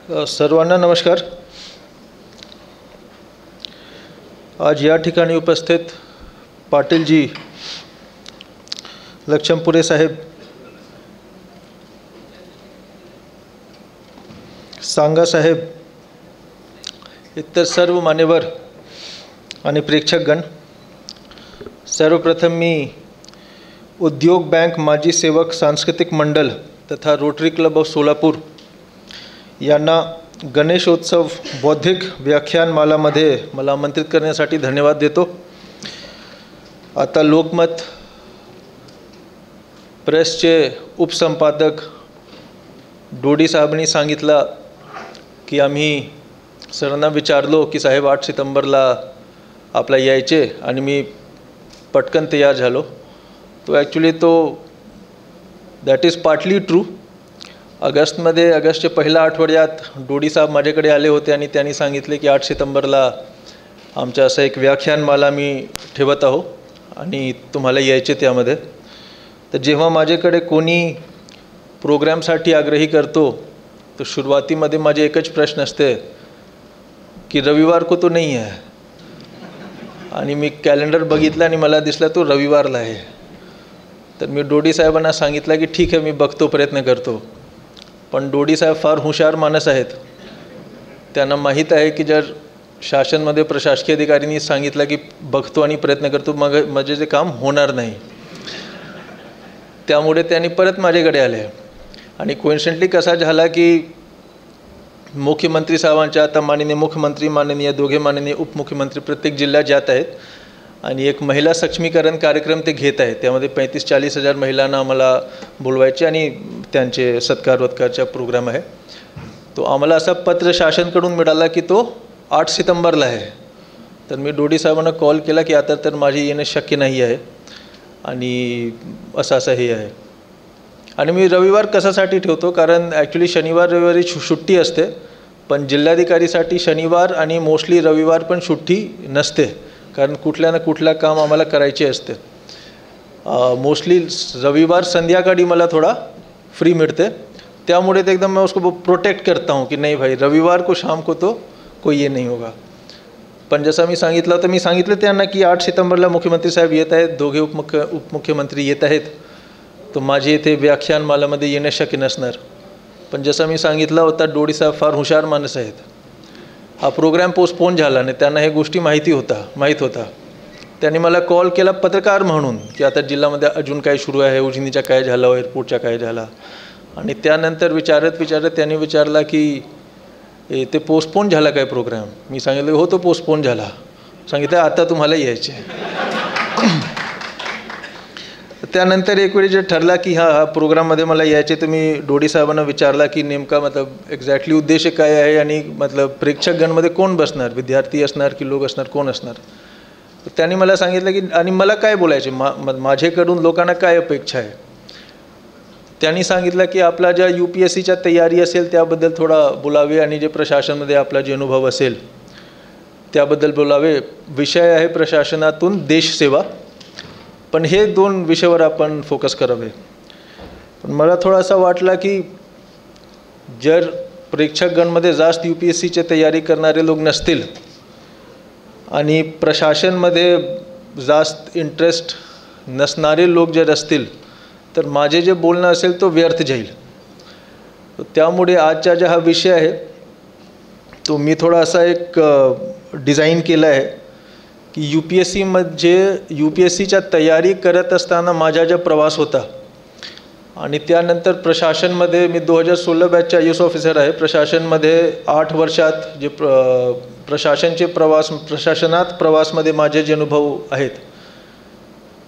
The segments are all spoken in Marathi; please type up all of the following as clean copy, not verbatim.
सर्वांना नमस्कार। आज या ठिकाणी उपस्थित पाटीलजी, लक्षमपुरे साहेब, सांगा साहेब, इतर सर्व मान्यवर आणि प्रेक्षकगण, सर्वप्रथम मी उद्योग बँक माजी सेवक सांस्कृतिक मंडल तथा रोटरी क्लब ऑफ सोलापूर यांना गणेशोत्सव बौद्धिक व्याख्यानमालामध्ये मला आमंत्रित करण्यासाठी धन्यवाद देतो। आता लोकमत प्रेसचे उपसंपादक डोडी साहेबांनी सांगितलं की आम्ही सरांना विचारलो की साहेब 8 सितंबरला आपला यायचे आणि मी पटकन तयार झालो। तो actually that is partly true. ऑगस्टच्या पहिल्या आठवड्यात डोडी साहेब माझ्याकडे आले होते आणि त्यांनी सांगितले की 8 सितंबरला आमच्या असं एक व्याख्यानमाला मी ठेवत आहो आणि तुम्हाला यायचे त्यामध्ये। तर जेव्हा माझ्याकडे कोणी प्रोग्रामसाठी आग्रही करतो तो सुरुवातीमध्ये माझे एकच प्रश्न असते की रविवार को तो नहीं है, आणि मी कॅलेंडर बघितलं आणि मला दिसला तो रविवारला आहे। तर मी डोडी साहेबांना सांगितलं की ठीक आहे, मी बघतो, प्रयत्न करतो। पण डोडी साहेब फार हुशार माणूस आहेत। त्यांना माहीत आहे की जर शासनमध्ये प्रशासकीय अधिकाऱ्यांनी सांगितलं की बघतो आणि प्रयत्न करतो, मग माझे जे काम होणार नाही। त्यामुळे त्यांनी परत माझ्याकडे आले आणि कोइन्सिडेंटली कसा झाला की मुख्यमंत्री साहेबांच्या, आता माननीय मुख्यमंत्री, माननीय दोघे माननीय उपमुख्यमंत्री प्रत्येक जिल्ह्यात जात आहेत आणि एक महिला सक्षमीकरण कार्यक्रम ते घेत आहेत। त्यामध्ये 35-40 हजार महिलांना आम्हाला बोलवायचे आणि त्यांचे सत्कार प्रोग्राम आहे। तो आम्हाला असा पत्र शासनकडून मिळाला की तो 8 सितंबरला आहे। तर मी डोडी साहेबांना कॉल केला की आता तर माझी येणे शक्य नाही आहे आणि असं हे आहे। आणि मी रविवार कशासाठी ठेवतो, कारण ॲक्च्युली शनिवार रविवारी सुट्टी असते, पण जिल्हाधिकारीसाठी शनिवार आणि मोस्टली रविवार पण सुट्टी नसते, कारण कुठल्या ना कुठलं काम आम्हाला करायचे असते। मोस्टली रविवार संध्याकाळी मला थोड़ा फ्री मिलते, त्यामुळे तो एकदम मैं उसको प्रोटेक्ट करता हूँ कि नहीं भाई रविवार को शाम को तो कोई ये नहीं होगा। पण जसं मी सांगितलं तर मी सांगितलं त्यांना की 8 सितंबरला मुख्यमंत्री साहेब येत आहेत, दोघे उपमुख्यमंत्री येत आहेत, तो माझे इथे व्याख्यानमालामध्ये येणे शक्य नसणार। पण जसं मी सांगितलं होता, डोडी साहेब फार हुशार माणूस आहेत। हा प्रोग्राम पोस्टपोन झाला आणि त्यांना हे गोष्टी माहीत होता। त्यांनी मला कॉल केला पत्रकार म्हणून की आता जिल्ह्यामध्ये अजून काय सुरू आहे, उजनीचा काय झालं, एअरपोर्टचा काय झाला, आणि त्यानंतर विचारत त्यांनी विचारला की ते पोस्टपोन झाला काय प्रोग्राम। मी सांगितलं हो तो पोस्टपोन झाला। सांगितलं आता तुम्हाला यायचे। त्यानंतर एक वेळी जे ठरला की हा प्रोग्राममध्ये मला यायचे, तर मी डोडी साहेबांना विचारला की नेमका एक्झॅक्टली उद्देश काय आहे आणि प्रेक्षकगणमध्ये कोण बसणार, विद्यार्थी असणार की लोक असणार, कोण असणार। तर त्यांनी मला सांगितलं की आणि मला काय बोलायचे, माझ्याकडून लोकांना काय अपेक्षा आहे। त्यांनी सांगितलं की आपला ज्या UPSCच्या तयारी असेल त्याबद्दल थोडा बोलावे आणि जे प्रशासनामध्ये आपला जे अनुभव असेल त्याबद्दल बोलावे। विषय आहे प्रशासनातून देशसेवा, पण हे 2 विषयावर आपण फोकस करावे। पण मला थोडासा वाटला की जर प्रेक्षकगणमध्ये जास्त UPSCची तयारी करणारे लोक नसतील आणि प्रशासनमध्ये जास्त इंटरेस्ट नसणारे लोक जर असतील तर माझे जे बोलणं असेल तो व्यर्थ जाईल। त्यामुळे आजचा जो हा विषय आहे तो मी थोडा असा एक डिझाईन केला आहे की UPSCच्या तयारी करत असताना माझा जो प्रवास होता आणि त्यानंतर प्रशासनमध्ये मी 2016 बॅचचा IAS ऑफिसर आहे। प्रशासनमध्ये 8 वर्षात जे प्रशासनात प्रवासमध्ये माझे जे अनुभव आहेत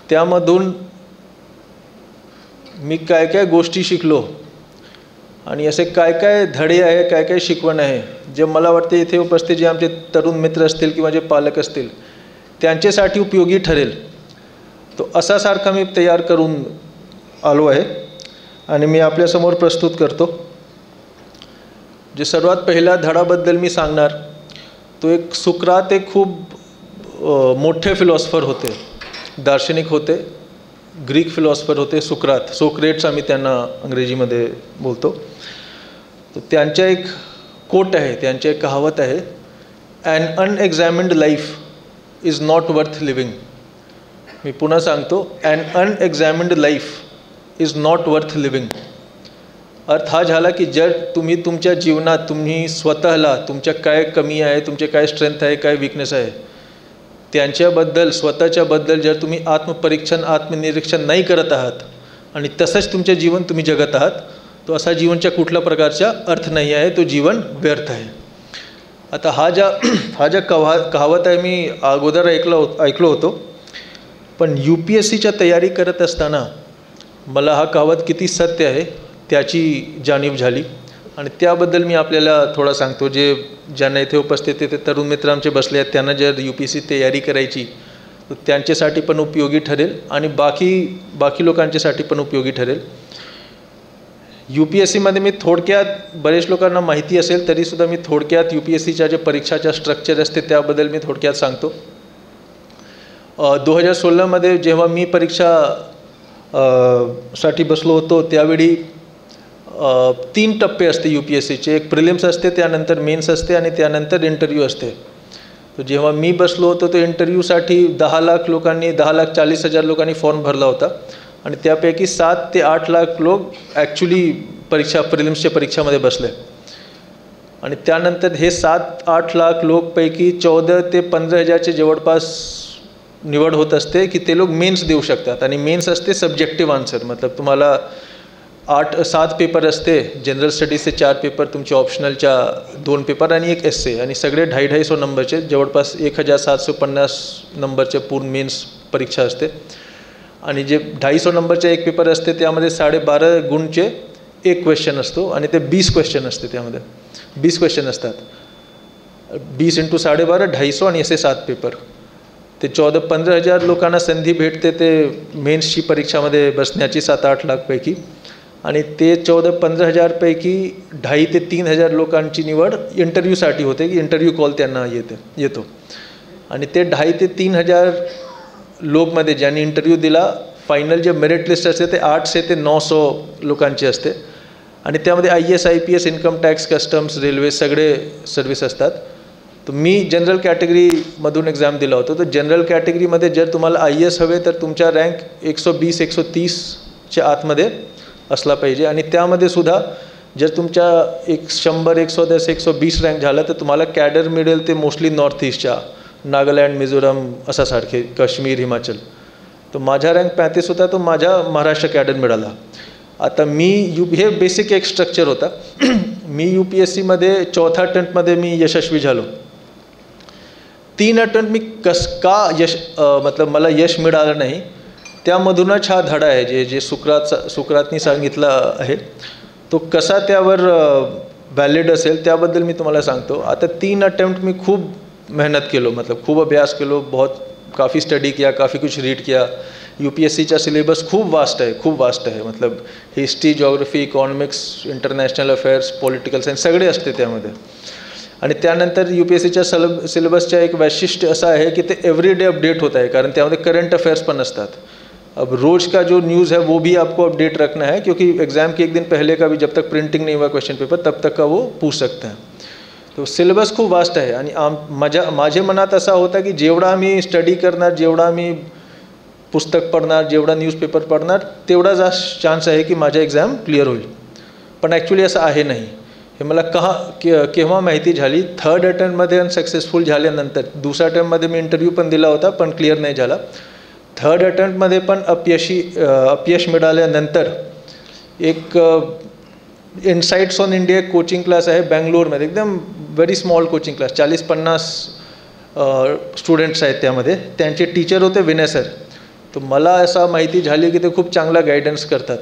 त्यामधून मी काय गोष्टी शिकलो आणि असे काय धडे आहे, काय शिकवण आहे जे मला वाटते इथे उपस्थित जे आमचे तरुण मित्र असतील किंवा जे पालक असतील त्यांच्यासाठी उपयोगी ठरेल। तो असासारखा मी तयार करून आलो आहे आणि मी आपल्यासमोर प्रस्तुत करतो। जे सर्वात पहिला धडाबद्दल मी सांगणार तो एक सुकरात एक खूप मोठे फिलॉसॉफर होते, दार्शनिक होते, ग्रीक फिलॉसॉफर होते, सोक्रेट्स आम्ही त्यांना अंग्रेजीमध्ये बोलतो। तर त्यांच्या एक कोट आहे, त्यांची एक कहावत आहे, an unexamined life is not worth living. मी पुन्हा सांगतो, an unexamined life is not worth living. अर्थ हा झाला की जर तुम्ही तुमच्या जीवनात तुम्ही स्वतःला तुमच्या काय कमी आहे, तुमचे काय स्ट्रेंथ आहे, काय विकनेस आहे, त्यांच्याबद्दल स्वतःच्याबद्दल जर तुम्ही आत्मपरीक्षण आत्मनिरीक्षण नाही करत आहात आणि तसंच तुमचे जीवन तुम्ही जगत आहात, तो असा जीवनच्या कुठल्या प्रकारचा अर्थ नाही आहे, तो जीवन व्यर्थ आहे. आता हा ज्या कहावत आहे मी अगोदर ऐकलो होतो, पण UPSCच्या तयारी करत असताना मला हा कहावत किती सत्य आहे त्याची जाणीव झाली आणि त्याबद्दल मी आपल्याला थोडं सांगतो. ज्यांना इथे उपस्थित ते तरुण मित्र आमचे बसले आहेत, त्यांना जर UPSC तयारी करायची तर त्यांच्यासाठी पण उपयोगी ठरेल आणि बाकी लोकांच्यासाठी पण उपयोगी ठरेल. UPSCमध्ये मी थोडक्यात, बरेच लोकांना माहिती असेल तरीसुद्धा मी थोडक्यात UPSCच्या जे परीक्षाच्या स्ट्रक्चर असते त्याबद्दल मी थोडक्यात सांगतो. 2016मध्ये जेव्हा मी परीक्षा साठी बसलो होतो त्यावेळी 3 टप्पे असते UPSCचे. एक प्रिलिम्स असते, त्यानंतर मेन्स असते आणि त्यानंतर इंटरव्ह्यू असते. तर जेव्हा मी बसलो होतो तो इंटरव्ह्यूसाठी 10,40,000 लोकांनी फॉर्म भरला होता आणि त्यापैकी 7 ते 8 लाख लोक ॲक्च्युली प्रिलिम्सच्या परीक्षामध्ये बसले. आणि त्यानंतर हे 7-8 लाख लोकपैकी 14 ते 15,000चे जवळपास निवड होत असते की ते लोक मेन्स देऊ शकतात. आणि मेन्स असते सब्जेक्टिव्ह आन्सर, मतलब तुम्हाला 7 पेपर असते. जनरल स्टडीजचे 4 पेपर, तुमचे ऑप्शनलच्या 2 पेपर आणि एक एस्से, आणि सगळे 250 नंबरचे, जवळपास 1750 नंबरचे पूर्ण मेन्स परीक्षा असते. आणि जे 250 नंबरचे एक पेपर असते त्यामध्ये 12.5 गुणचे एक क्वेश्चन असतो आणि ते 20 क्वेश्चन असते. त्यामध्ये 20 क्वेश्चन असतात. 20 × 12.5 250 आणि असे 7 पेपर. ते 14-15,000 लोकांना संधी भेटते ते मेन्सची परीक्षामध्ये बसण्याची 7-8 लाखपैकी. आणि ते 14-15,000 पैकी 2,500 ते 3,000 लोकांची निवड इंटरव्ह्यूसाठी होते की इंटरव्ह्यू कॉल त्यांना येतो. आणि ते 2,500 ते 3,000 लोकमध्ये ज्यांनी इंटरव्ह्यू दिला, फायनल जे मेरिट लिस्ट असते ते 800 ते 900 लोकांची असते. आणि त्यामध्ये IAS IPS income tax customs railway सगळे सर्व्हिस असतात. तर मी जनरल कॅटेगरीमधून एक्झाम दिला होता. तर जनरल कॅटेगरीमध्ये जर तुम्हाला IAS हवे तर तुमचा रँक 120-130च्या आतमध्ये असला पाहिजे. आणि त्यामध्ये सुद्धा जर तुमच्या 100, 110, 120 रँक झाला तर तुम्हाला कॅडर मिळेल ते मोस्टली नॉर्थ ईस्टच्या, नागालँड, मिझोरम असा सारखे, काश्मीर, हिमाचल. तर माझा रँक 35 होता, तो माझ्या महाराष्ट्र कॅडर मिळाला. आता हे बेसिक एक स्ट्रक्चर होता. मी UPSCमध्ये 4थ्या अटेम्प्टमध्ये मी यशस्वी झालो. 3 अटेम्प्ट मी मतलब मला यश मिळालं नाही. त्यामधूनच हा धडा आहे जे सुकरातनी सांगितला आहे, तो कसा त्यावर व्हॅलिड असेल त्याबद्दल मी तुम्हाला सांगतो. आता 3 अटेम्प्ट मी खूप मेहनत केलो, मतलब खूप अभ्यास केलो, काफ़ी स्टडी किया, काफ़ी कुछ रीड किया. UPSCचा सिलेबस खूप वास्ट आहे. मतलब history, geography, economics, international affairs, political science सगळे असते त्यामध्ये. आणि त्यानंतर UPSCच्या सिलेबसच्या एक वैशिष्ट्य असं आहे की ते एव्हरी डे अपडेट होत आहे, कारण त्यामध्ये करंट अफेयर्स पण असतात. अब रोज़ का जो न्यूज़ है वो भी आपको अपडेट रखना है, क्योंकि एग्ज़ाम के एक दिन पहले का भी जब तक प्रिंटिंग नहीं हुआ क्वेश्चन पेपर तब तक का वो पूछ सकते हैं. तो सिलेबस खूप वास्ट आहे. आणि माझ्या मनात असा होता की जेवढा मी स्टडी करणार, जेवढा मी पुस्तक पढ़णार, जेवढा न्यूजपेपर पढ़णार, तेवढा जास्त चान्स आहे की माझा एक्झाम क्लिअर होईल. पण ॲक्च्युली असं आहे नाही. हे मला केव्हा माहिती झाली, 3rd अटेम्प्टमध्ये अनसक्सेसफुल झाल्यानंतर. 2ऱ्या अटेम्प्टमध्ये मी इंटरव्ह्यू पण दिला होता पण क्लिअर नाही झाला. 3rd अटेम्प्टमध्ये पण अपयश मिळाल्यानंतर एक insights on India coaching class आहे बँगलोरमध्ये, एकदम very small coaching class, 40-50 students आहेत त्यामध्ये. त्यांचे टीचर होते विनय सर. तर मला असा माहिती झाली की ते खूप चांगला गायडन्स करतात.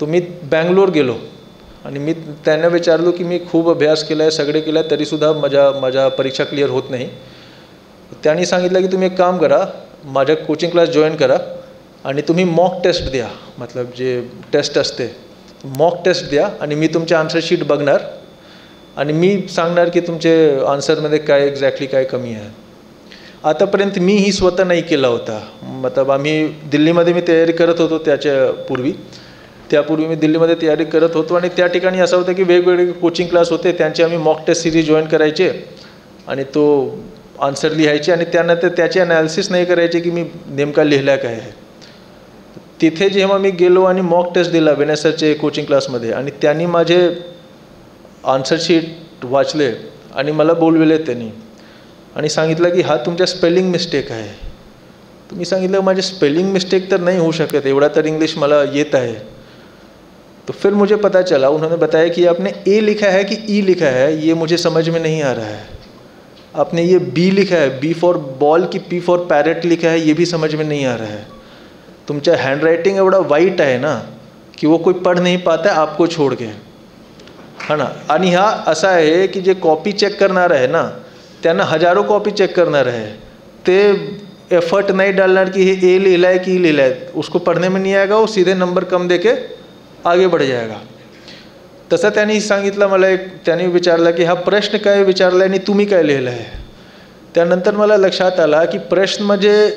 तर मी बँगलोर गेलो आणि मी त्यांना विचारलो की मी खूप अभ्यास केला आहे, सगळे केलं आहे, तरीसुद्धा माझा परीक्षा क्लिअर होत नाही. त्यांनी सांगितलं की तुम्ही एक काम करा, माझ्या कोचिंग क्लास जॉईन करा आणि तुम्ही मॉक टेस्ट द्या. मतलब जे टेस्ट असते मॉक टेस्ट द्या आणि मी तुमचे आन्सर शीट बघणार आणि मी सांगणार की तुमचे आन्सरमध्ये काय एक्झॅक्टली काय कमी आहे. आतापर्यंत मी ही स्वतः नाही केला होता. मतलब आम्ही दिल्लीमध्ये मी तयारी करत होतो त्याच्या पूर्वी. त्यापूर्वी मी दिल्लीमध्ये तयारी करत होतो आणि त्या ठिकाणी असं होतं की वेगवेगळे कोचिंग क्लास होते, त्यांचे आम्ही मॉक टेस्ट सिरीज जॉईन करायचे आणि तो आन्सर लिहायचे आणि त्यानंतर त्याचे ॲनालिसिस नाही करायचे की मी नेमका लिहिला काय आहे. तिथे जेव्हा मी गेलो आणि मॉक टेस्ट दिला विनय सरचे कोचिंग क्लासमध्ये आणि त्यांनी माझे आन्सर शीट वाचले आणि मला बोलविले त्यांनी आणि सांगितलं की हा तुमच्या स्पेलिंग मिस्टेक आहे. तुम्ही सांगितलं माझे स्पेलिंग मिस्टेक तर नहीं हो शकत, एवढा तर इंग्लिश मला येत है. तो फिर मुझे पता चला, उन्होंने बताया कि आपने ए लिखा है कि ई लिखा है, ये मुझे समझ में नहीं आ रहा है. आपने ये बी लिखा है, बी फॉर बॉल की पी फॉर पैरेट लिखा है, ये भी समझ में नहीं आ रहा है. तुमचा हँडरायटिंग एवढा वाईट आहे ना की वो कोई पढ़ नहीं पाता है आपको छोड़ के, है ना. आणि हा असा आहे की जे कॉपी चेक करणार आहे ना त्यांना हजारों कॉपी चेक करणार आहे, ते एफर्ट नहीं डालणार कि ये ए लिहिला है कि ई लिहिला है, उसको पढ़ने में नहीं आएगा, वो सीधे नंबर कम देके आगे बढ़ जाएगा. तसं त्यांनी सांगितलं मला. त्यांनी विचारलं की हा प्रश्न काय विचारला आहे आणि तुम्ही काय लिहिलं आहे. त्यानंतर मला लक्षात आला की प्रश्न म्हणजे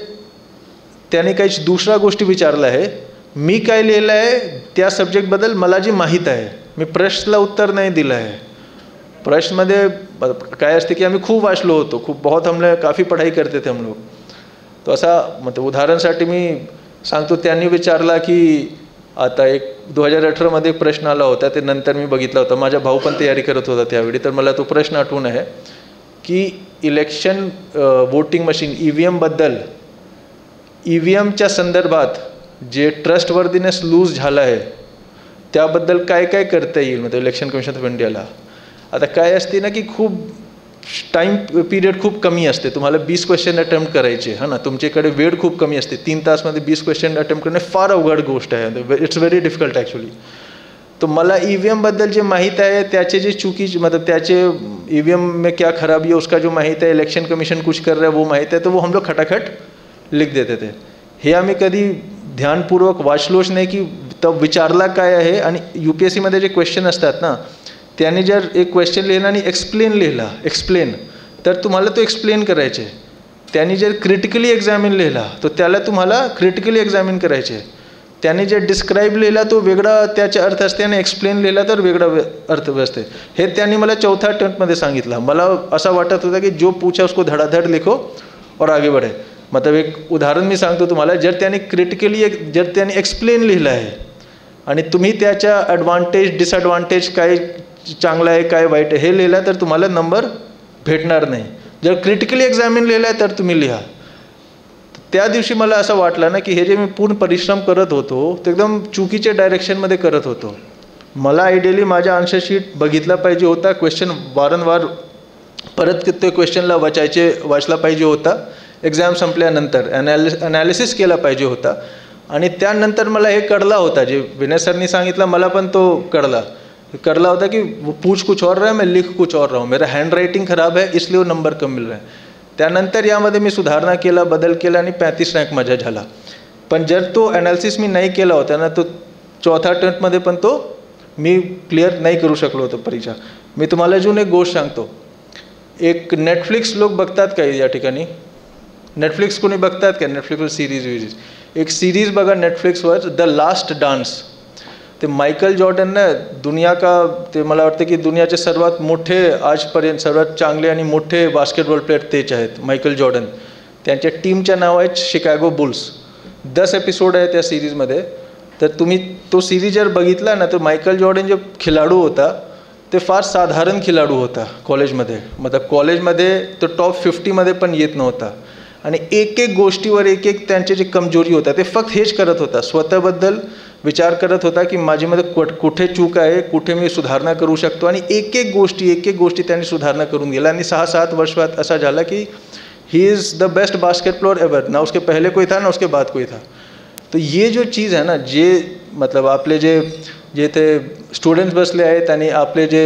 त्याने काही दुसरा गोष्टी विचारला आहे, मी काय लिहिलं आहे त्या सब्जेक्टबद्दल मला जी माहीत आहे, मी प्रश्नाला उत्तर नाही दिलं आहे. प्रश्नमध्ये काय असते की आम्ही खूप वाचलो होतो, खूप बहुत हमने काफ़ी पढ़ाई करते थे हम लोग. तो असा मतलब उदाहरणासाठी मी सांगतो, त्यांनी विचारला की आता एक 2018मध्ये एक प्रश्न आला होता, ते नंतर मी बघितला होता, माझा भाऊ पण तयारी करत होता त्यावेळी, तर मला तो प्रश्न आठवून आहे की इलेक्शन वोटिंग मशीन EVMबद्दल, EVMच्या संदर्भात जे ट्रस्टवर्दीनेस लूज झाला आहे त्याबद्दल काय काय करता येईल म्हणजे इलेक्शन कमिशन ऑफ इंडियाला. आता काय असते ना की खूप टाईम पिरियड खूप कमी असते, तुम्हाला 20 क्वेश्चन अटेम्प्ट करायचे, है ना. तुमच्याकडे वेळ खूप कमी असते, 3 तासमध्ये 20 क्वेश्चन अटेम्प्ट करणे फार अवघड गोष्ट आहे. It's very difficult actually. तो मला EVMबद्दल जे माहीत आहे त्याचे जे चुकीचे मतलब त्याचे EVM में क्या खराबी है उसका जो माहीत आहे, इलेक्शन कमिशन कुछ कर रहा है वो माहीत आहे, तो वो हम लोग खटाखट लिख देते थे. हे आम्ही कधी ध्यानपूर्वक वाचलोच नाही की तब विचारला काय आहे. आणि UPSCमध्ये जे क्वेश्चन असतात ना, त्याने जर एक क्वेश्चन लिहिला आणि एक्सप्लेन लिहिला, एक्सप्लेन, तर तुम्हाला तो एक्सप्लेन करायचे. त्याने जर क्रिटिकली एक्झामिन लिहिला तर त्याला तुम्हाला क्रिटिकली एक्झामिन करायचे. त्याने जे डिस्क्राईब लिहिला तो वेगळा त्याचा अर्थ असते आणि एक्सप्लेन लिहिला तर वेगळा अर्थ असते. हे त्यांनी मला चौथ्या अटेम्प्टमध्ये सांगितलं. मला असं वाटत होतं की जो पूछा उसको धडाधड लिखो और आगे बढ़े. मतलब एक उदाहरण मी सांगतो तुम्हाला, जर त्याने क्रिटिकली जर त्याने एक्सप्लेन लिहिलं आहे आणि तुम्ही त्याच्या ॲडव्हान्टेज डिसॲडव्हान्टेज काय चांगलं आहे काय वाईट आहे हे लिहिला तर तुम्हाला नंबर भेटणार नाही. जर क्रिटिकली एक्झामिन लिहिलं आहे तर तुम्ही लिहा. त्या दिवशी मला असं वाटलं ना की हे जे मी पूर्ण परिश्रम करत होतो ते एकदम चुकीच्या डायरेक्शनमध्ये करत होतो. मला आयडियली माझा आन्सर शीट बघितला पाहिजे होता, क्वेश्चन वारंवार परत ते क्वेश्चनला वाचला पाहिजे होता, एक्झाम संपल्यानंतर ॲनालिसिस केला पाहिजे होता. आणि त्यानंतर मला हे कळला होता, जे विनय सरनी सांगितलं मला पण तो कळला होता की वो पूछ कुछ और रहा है, मैं लिख कुछ और रहा हूँ, मेरा हँड रायटिंग खराब है इसलिए वो नंबर कम मिल रहा है. त्यानंतर यामध्ये मी सुधारणा केला, बदल केला आणि 35 रँक माझा झाला. पण जर तो ॲनालिसिस मी नाही केला होता ना, तो चौथ्या अटेम्प्टमध्ये पण तो मी क्लिअर नाही करू शकलो होतो परीक्षा. मी तुम्हाला अजून एक गोष्ट सांगतो. एक नेटफ्लिक्स लोक बघतात काय या ठिकाणी? नेटफ्लिक्स कोणी बघतात का? नेटफ्लिक्सवर सिरीज एक सिरीज बघा नेटफ्लिक्सवर, द लास्ट डान्स. ते मायकल जॉर्डन ना दुनिया का, ते मला वाटतं की दुनियाचे सर्वात मोठे आजपर्यंत सर्वात चांगले आणि मोठे बास्केटबॉल प्लेयर तेच आहेत, मायकल जॉर्डन. त्यांच्या टीमच्या नाव आहेत शिकागो बुल्स. 10 एपिसोड आहे त्या सिरीजमध्ये. तर तुम्ही तो सिरीज जर बघितला ना तर मायकल जॉर्डन जो खिलाडू होता ते फार साधारण खिलाडू होता कॉलेजमध्ये. मतलब कॉलेजमध्ये तो टॉप 50मध्ये पण येत नव्हता. आणि एक एक गोष्टीवर एक एक त्यांचे जे कमजोरी होता ते फक्त हेच करत होता, स्वतःबद्दल विचार करत होता की माझ्यामध्ये कुठे चूक आहे, कुठे मी सुधारणा करू शकतो. आणि एक एक गोष्टी त्यांनी सुधारणा करून गेला. आणि 6-7 वर्षात असा झाला की he is the best basket player ever. ना उसके पहले कोई था ना उसके बाद कोई था. तो ये जो चीज़ है ना, जे मतलब आपले जे ते स्टुडंट्स बसले आहेत आणि आपले जे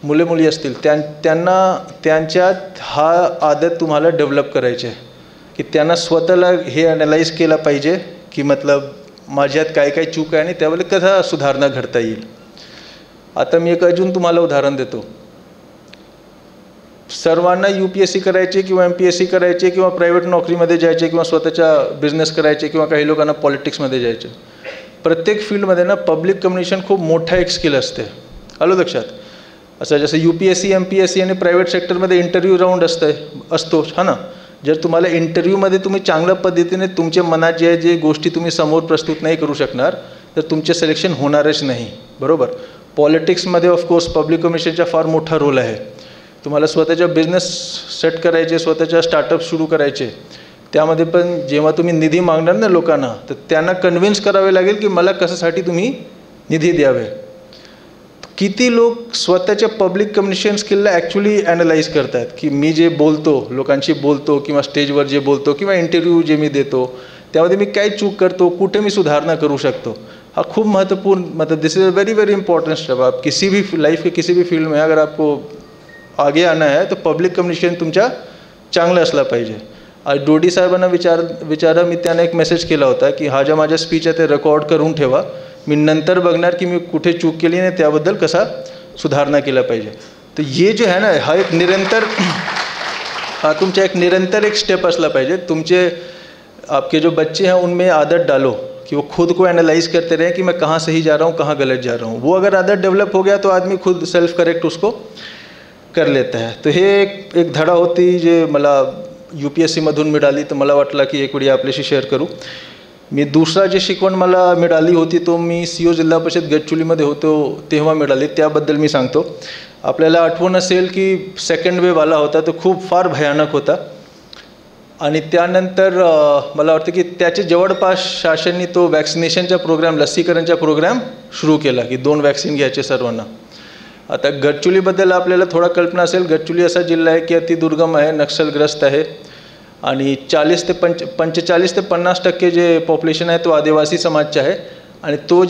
मुले मुली असतील त्यांना त्यांच्यात हा आदत तुम्हाला डेव्हलप करायची आहे की त्यांना स्वतःला हे ॲनालाइज केला पाहिजे की मतलब माझ्यात काय काय चूक आहे आणि त्यावेळी कसा सुधारणा घडता येईल. आता मी एक अजून तुम्हाला उदाहरण देतो. सर्वांना UPSC करायचे किंवा MPSC करायचे किंवा प्रायव्हेट नोकरीमध्ये जायचे किंवा स्वतःचा बिझनेस करायचे किंवा काही लोकांना पॉलिटिक्समध्ये जायचे. प्रत्येक फील्डमध्ये ना पब्लिक कम्युनिकेशन खूप मोठा एक स्किल असते. आलं लक्षात? असं जसं UPSC MPSC आणि प्रायव्हेट सेक्टरमध्ये इंटरव्ह्यू राऊंड असतो हा ना. जर तुम्हाला इंटरव्ह्यूमध्ये तुम्ही चांगल्या पद्धतीने तुमच्या मनात जे गोष्टी तुम्ही समोर प्रस्तुत नाही करू शकणार तर तुमचे सिलेक्शन होणारच नाही. बरोबर. पॉलिटिक्समध्ये ऑफकोर्स पब्लिक कम्युनिकेशनचा फार मोठा रोल आहे. तुम्हाला स्वतःचा बिझनेस सेट करायचे, स्वतःच्या स्टार्टअप सुरू करायचे, त्यामध्ये पण जेव्हा तुम्ही निधी मागणार ना लोकांना तर त्यांना कन्व्हिन्स करावे लागेल की मला कशासाठी तुम्ही निधी द्यावे. किती लोक स्वतःच्या पब्लिक कम्युनिकेशन स्किलला ॲक्च्युली ॲनालाइज करतात की मी जे बोलतो, लोकांशी बोलतो किंवा स्टेजवर जे बोलतो किंवा इंटरव्ह्यू जे मी देतो त्यामध्ये मी काय चूक करतो, कुठे मी सुधारणा करू शकतो. हा खूप महत्त्वपूर्ण, मतलब this is a very very important step. आप किसी भी लाइफ के किसी भी फील्ड में अगर आपको आगे आना है तो पब्लिक कम्युनिकेशन तुमचा चांगलं असला पाहिजे. आज डोडी साहेबांना विचारा मी त्यांना एक मेसेज केला होता की हा ज्या माझा स्पीच आहे ते रेकॉर्ड करून ठेवा, मी नंतर बघणार की मी कुठे चूक केली आणि त्याबद्दल कसा सुधारणा केला पाहिजे. तर ये जो है ना हा एक निरंतर, हा तुमचा एक निरंतर एक स्टेप असला पाहिजे. तुमचे आपके जो बच्चे हैं उनमें आदत डालो कि वो खुद को एनालाइज करते रहे कि मैं कहाँ सही जा रहा हूँ, कहाँ गलत जा रहा हूँ. वो अगर आदत डेवलप हो गया तो आदमी खुद सेल्फ करेक्ट उसको कर लेता है. तो हे एक धडा होती जे मला UPSCमधून मिळाली, तर मला वाटलं की एक वेळी आपल्याशी शेअर करू. मी दुसरा जे शिकवण मला मिळाली होती तो मी CO जिल्हा परिषद गडचिरोलीमध्ये होतो तेव्हा मिळाली. त्याबद्दल मी सांगतो. आपल्याला आठवण असेल की सेकंड वेव्ह आला होता तो खूप फार भयानक होता आणि त्यानंतर मला वाटतं की त्याचे जवळपास शासनाने तो वॅक्सिनेशनचा प्रोग्राम, लसीकरणचा प्रोग्राम सुरू केला की 2 वॅक्सिन घ्यायचे सर्वांना. आता गडचिरोलीबद्दल आपल्याला थोडा कल्पना असेल. गडचिरोली असा जिल्हा आहे की अतिदुर्गम आहे, नक्षलग्रस्त आहे आणि 45 ते 50% जे पॉप्युलेशन आहे तो आदिवासी समाजचा आहे आणि ते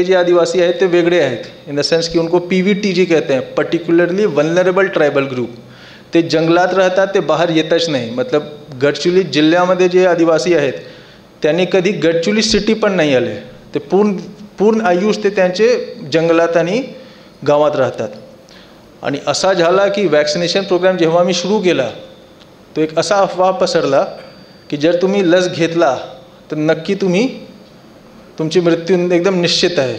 जे आदिवासी आहेत ते वेगळे आहेत इन द सेन्स की उनको PVTG कहते हैं, पर्टिक्युलरली वल्नरेबल ट्रायबल ग्रुप. ते जंगलात राहतात, ते बाहेर येतच नाही. मतलब गडचिरोली जिल्ह्यामध्ये जे आदिवासी आहेत त्यांनी कधी गडचिरोली सिटी पण नाही आले. ते पूर्ण आयुष्य ते त्यांचे जंगलात आणि गावात राहतात. आणि असा झाला की वॅक्सिनेशन प्रोग्राम जेव्हा मी सुरू केला तो एक असा अफवा पसरला की जर तुम्ही लस घेतला तर नक्की तुमची मृत्यू एकदम निश्चित आहे.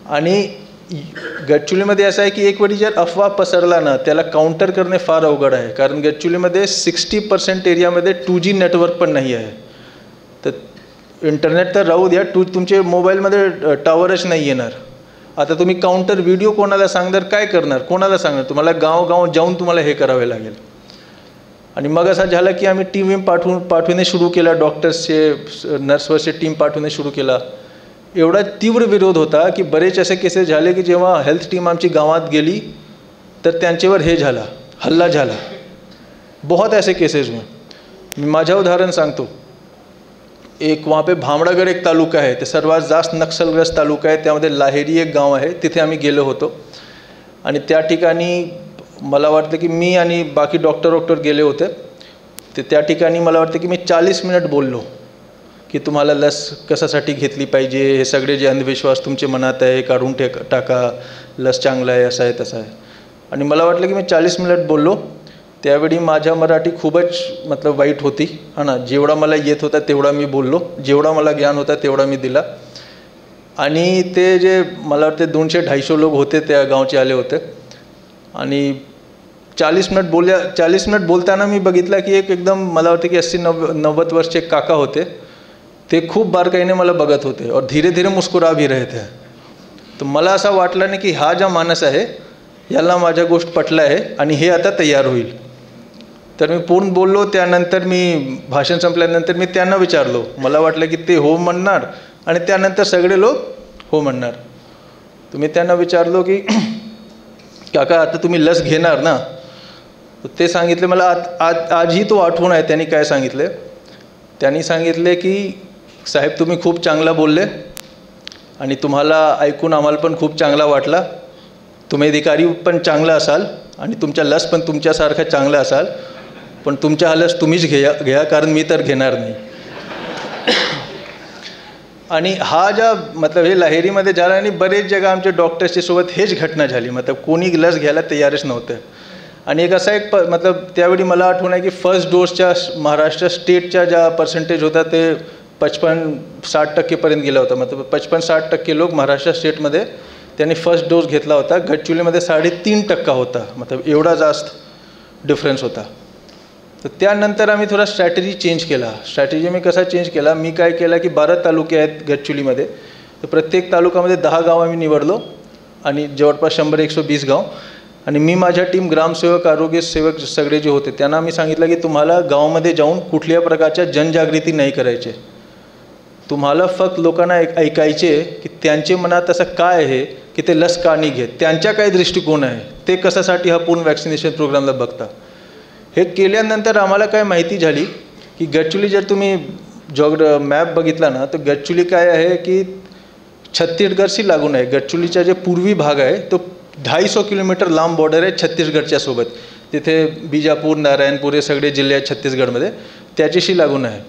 आणि गडचिरोलीमध्ये असं आहे की एक वेळी जर अफवा पसरला ना त्याला काउंटर करणे फार अवघड आहे, कारण गडचिरोलीमध्ये 60% एरियामध्ये 2G नेटवर्क पण नाही आहे. तर इंटरनेट तर राहू द्या, तुमचे मोबाईलमध्ये टावरच नाही येणार. आता तुम्ही काउंटर व्हिडिओ कोणाला सांगणार, काय करणार, कोणाला सांगणार? तुम्हाला गाव जाऊन तुम्हाला हे करावे लागेल. आणि मग असं झालं की आम्ही टीम पाठवणे सुरू केला, डॉक्टर्सचे, नर्सवरचे टीम पाठवणे सुरू केला. एवढा तीव्र विरोध होता की बरेच असे केसेस झाले की जेव्हा हेल्थ टीम आमची गावात गेली तर त्यांच्यावर हे झाला, हल्ला झाला. बहुत ऐसे केसेस हुए. मी माझं उदाहरण सांगतो. एक वहाँ पे भामरागड एक तालुका आहे, ते सर्वात जास्त नक्षलग्रस्त तालुका आहे. त्यामध्ये लाहेरी एक गाव आहे, तिथे आम्ही गेलो होतो आणि त्या ठिकाणी मला वाटतं की मी आणि बाकी डॉक्टर गेले होते. ते त्या ठिकाणी मला वाटतं की मी 40 मिनिट बोललो की तुम्हाला लस कशासाठी घेतली पाहिजे, हे सगळे जे अंधविश्वास तुमचे मनात आहे काढून टाका, लस चांगला आहे, असं आहे तसं आहे. आणि मला वाटलं की मी 40 मिनिट बोललो. त्यावेळी माझ्या मराठी खूपच मतलब वाईट होती हा ना. जेवढा मला येत होता तेवढा मी बोललो, जेवढा मला ज्ञान होता तेवढा मी दिला. आणि ते जे मला वाटते 200-250 लोक होते त्या गावचे आले होते आणि 40 मिनिट बोलताना मी बघितलं की एकदम मला वाटतं की 80-90 वर्षचे काका होते. ते खूप बारकाईने मला बघत होते और धीरे धीरे मुस्कुरा भी रहे थे. तर मला असं वाटलं नाही की हा जो माणूस आहे याला माझ्या गोष्ट पटलं आहे आणि हे आता तयार होईल. तर मी पूर्ण बोललो. त्यानंतर मी भाषण संपल्यानंतर मी त्यांना विचारलो, मला वाटलं की ते हो म्हणणार आणि त्यानंतर सगळे लोक हो म्हणणार. तर मी त्यांना विचारलो की काका आता तुम्ही लस घेणार ना? ते सांगितले मला आजही तो आठवण आहे. त्यांनी काय सांगितले, त्यांनी सांगितले की साहेब तुम्ही खूप चांगला बोलले आणि तुम्हाला ऐकून आम्हाला पण खूप चांगला वाटला. तुम्ही अधिकारी पण चांगला असाल आणि तुमचा लस पण तुमच्यासारखा चांगला असाल, पण तुमचा हा लस तुम्हीच घ्या कारण मी तर घेणार नाही. आणि हा ज्या मतलब हे लाहेरीमध्ये झाला आणि बरेच जगा आमच्या डॉक्टर्सच्या सोबत हेच घटना झाली. मतलब कोणी लस घ्यायला तयारच नव्हतं. आणि एक असा एक मतलब त्यावेळी मला आठवण आहे की फर्स्ट डोसच्या महाराष्ट्र स्टेटच्या ज्या पर्सेंटेज होता ते 55-60% गेला होता. मतलब 55-60% लोक महाराष्ट्र स्टेटमध्ये त्यांनी फर्स्ट डोस घेतला होता. गडचिरोलीमध्ये 3.5% होता. मतलब एवढा जास्त डिफरन्स होता. तर त्यानंतर आम्ही थोडा स्ट्रॅटेजी चेंज केला. स्ट्रॅटेजी मी कसा चेंज केला, मी काय केला की 12 तालुके आहेत गडचिरोलीमध्ये, तर प्रत्येक तालुक्यामध्ये 10 गाव आम्ही निवडलो आणि जवळपास 100-120 गाव. आणि मी माझ्या टीम ग्रामसेवक, आरोग्य सेवक सगळे जे होते त्यांना मी सांगितलं की तुम्हाला गावामध्ये जाऊन कुठल्याही प्रकारच्या जनजागृती नाही करायचे. तुम्हाला फक्त लोकांना ऐकायचे की त्यांचे मनात असं काय आहे की ते लस का नाही घेत, त्यांच्या काय दृष्टिकोन आहे, ते कशासाठी हा पूर्ण वॅक्सिनेशन प्रोग्रामला बघता. हे केल्यानंतर आम्हाला काय माहिती झाली की गडचिरोली जर तुम्ही मॅप बघितला ना, तर गडचिरोली काय आहे की छत्तीसगडशी लागून आहे. गडचिरोलीचा जे पूर्वी भाग आहे तो 250 किलोमीटर लांब बॉर्डर आहे छत्तीसगडच्या सोबत. तिथे बिजापूर, नारायणपूर हे सगळे जिल्हे आहेत छत्तीसगडमध्ये, त्याच्याशी लागून आहे.